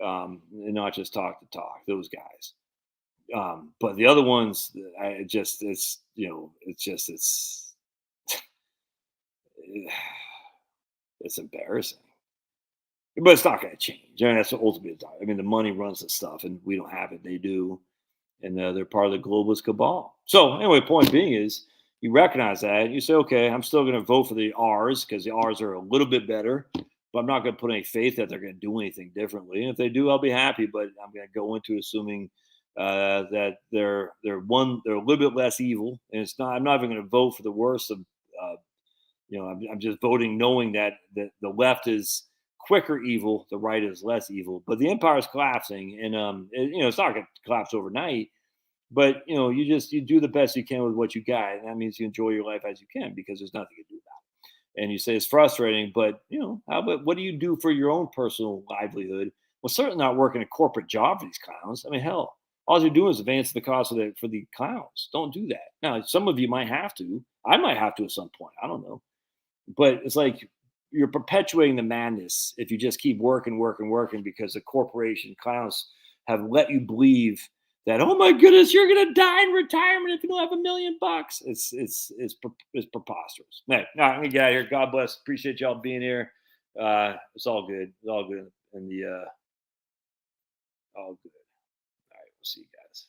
and not just talk the talk, those guys. But the other ones, it's embarrassing. But it's not going to change. I mean, that's the ultimate. I mean, the money runs the stuff, and we don't have it. They do, and they're part of the globalist cabal. So anyway, point being is you recognize that and you say, okay, I'm still going to vote for the R's because the R's are a little bit better, but I'm not going to put any faith that they're going to do anything differently. And if they do, I'll be happy. But I'm going to go into assuming that they're a little bit less evil, and it's not. I'm not even going to vote for the worst of. I'm just voting knowing that the left is quicker evil, the right is less evil. But the empire is collapsing, and it's not going to collapse overnight. But you do the best you can with what you got, and that means you enjoy your life as you can because there's nothing to do about it. And you say it's frustrating, but how about what do you do for your own personal livelihood? Well, certainly not working a corporate job for these clowns. I mean, hell, all you're doing is advancing the cause for the clowns. Don't do that. Now, some of you might have to. I might have to at some point. I don't know. But it's like you're perpetuating the madness if you just keep working because the corporation clowns have let you believe that, oh my goodness, you're gonna die in retirement if you don't have $1 million. It's preposterous. Now, I'm gonna get out of here. God bless. Appreciate y'all being here. It's all good. It's all good. And all good. All right, we'll see you guys.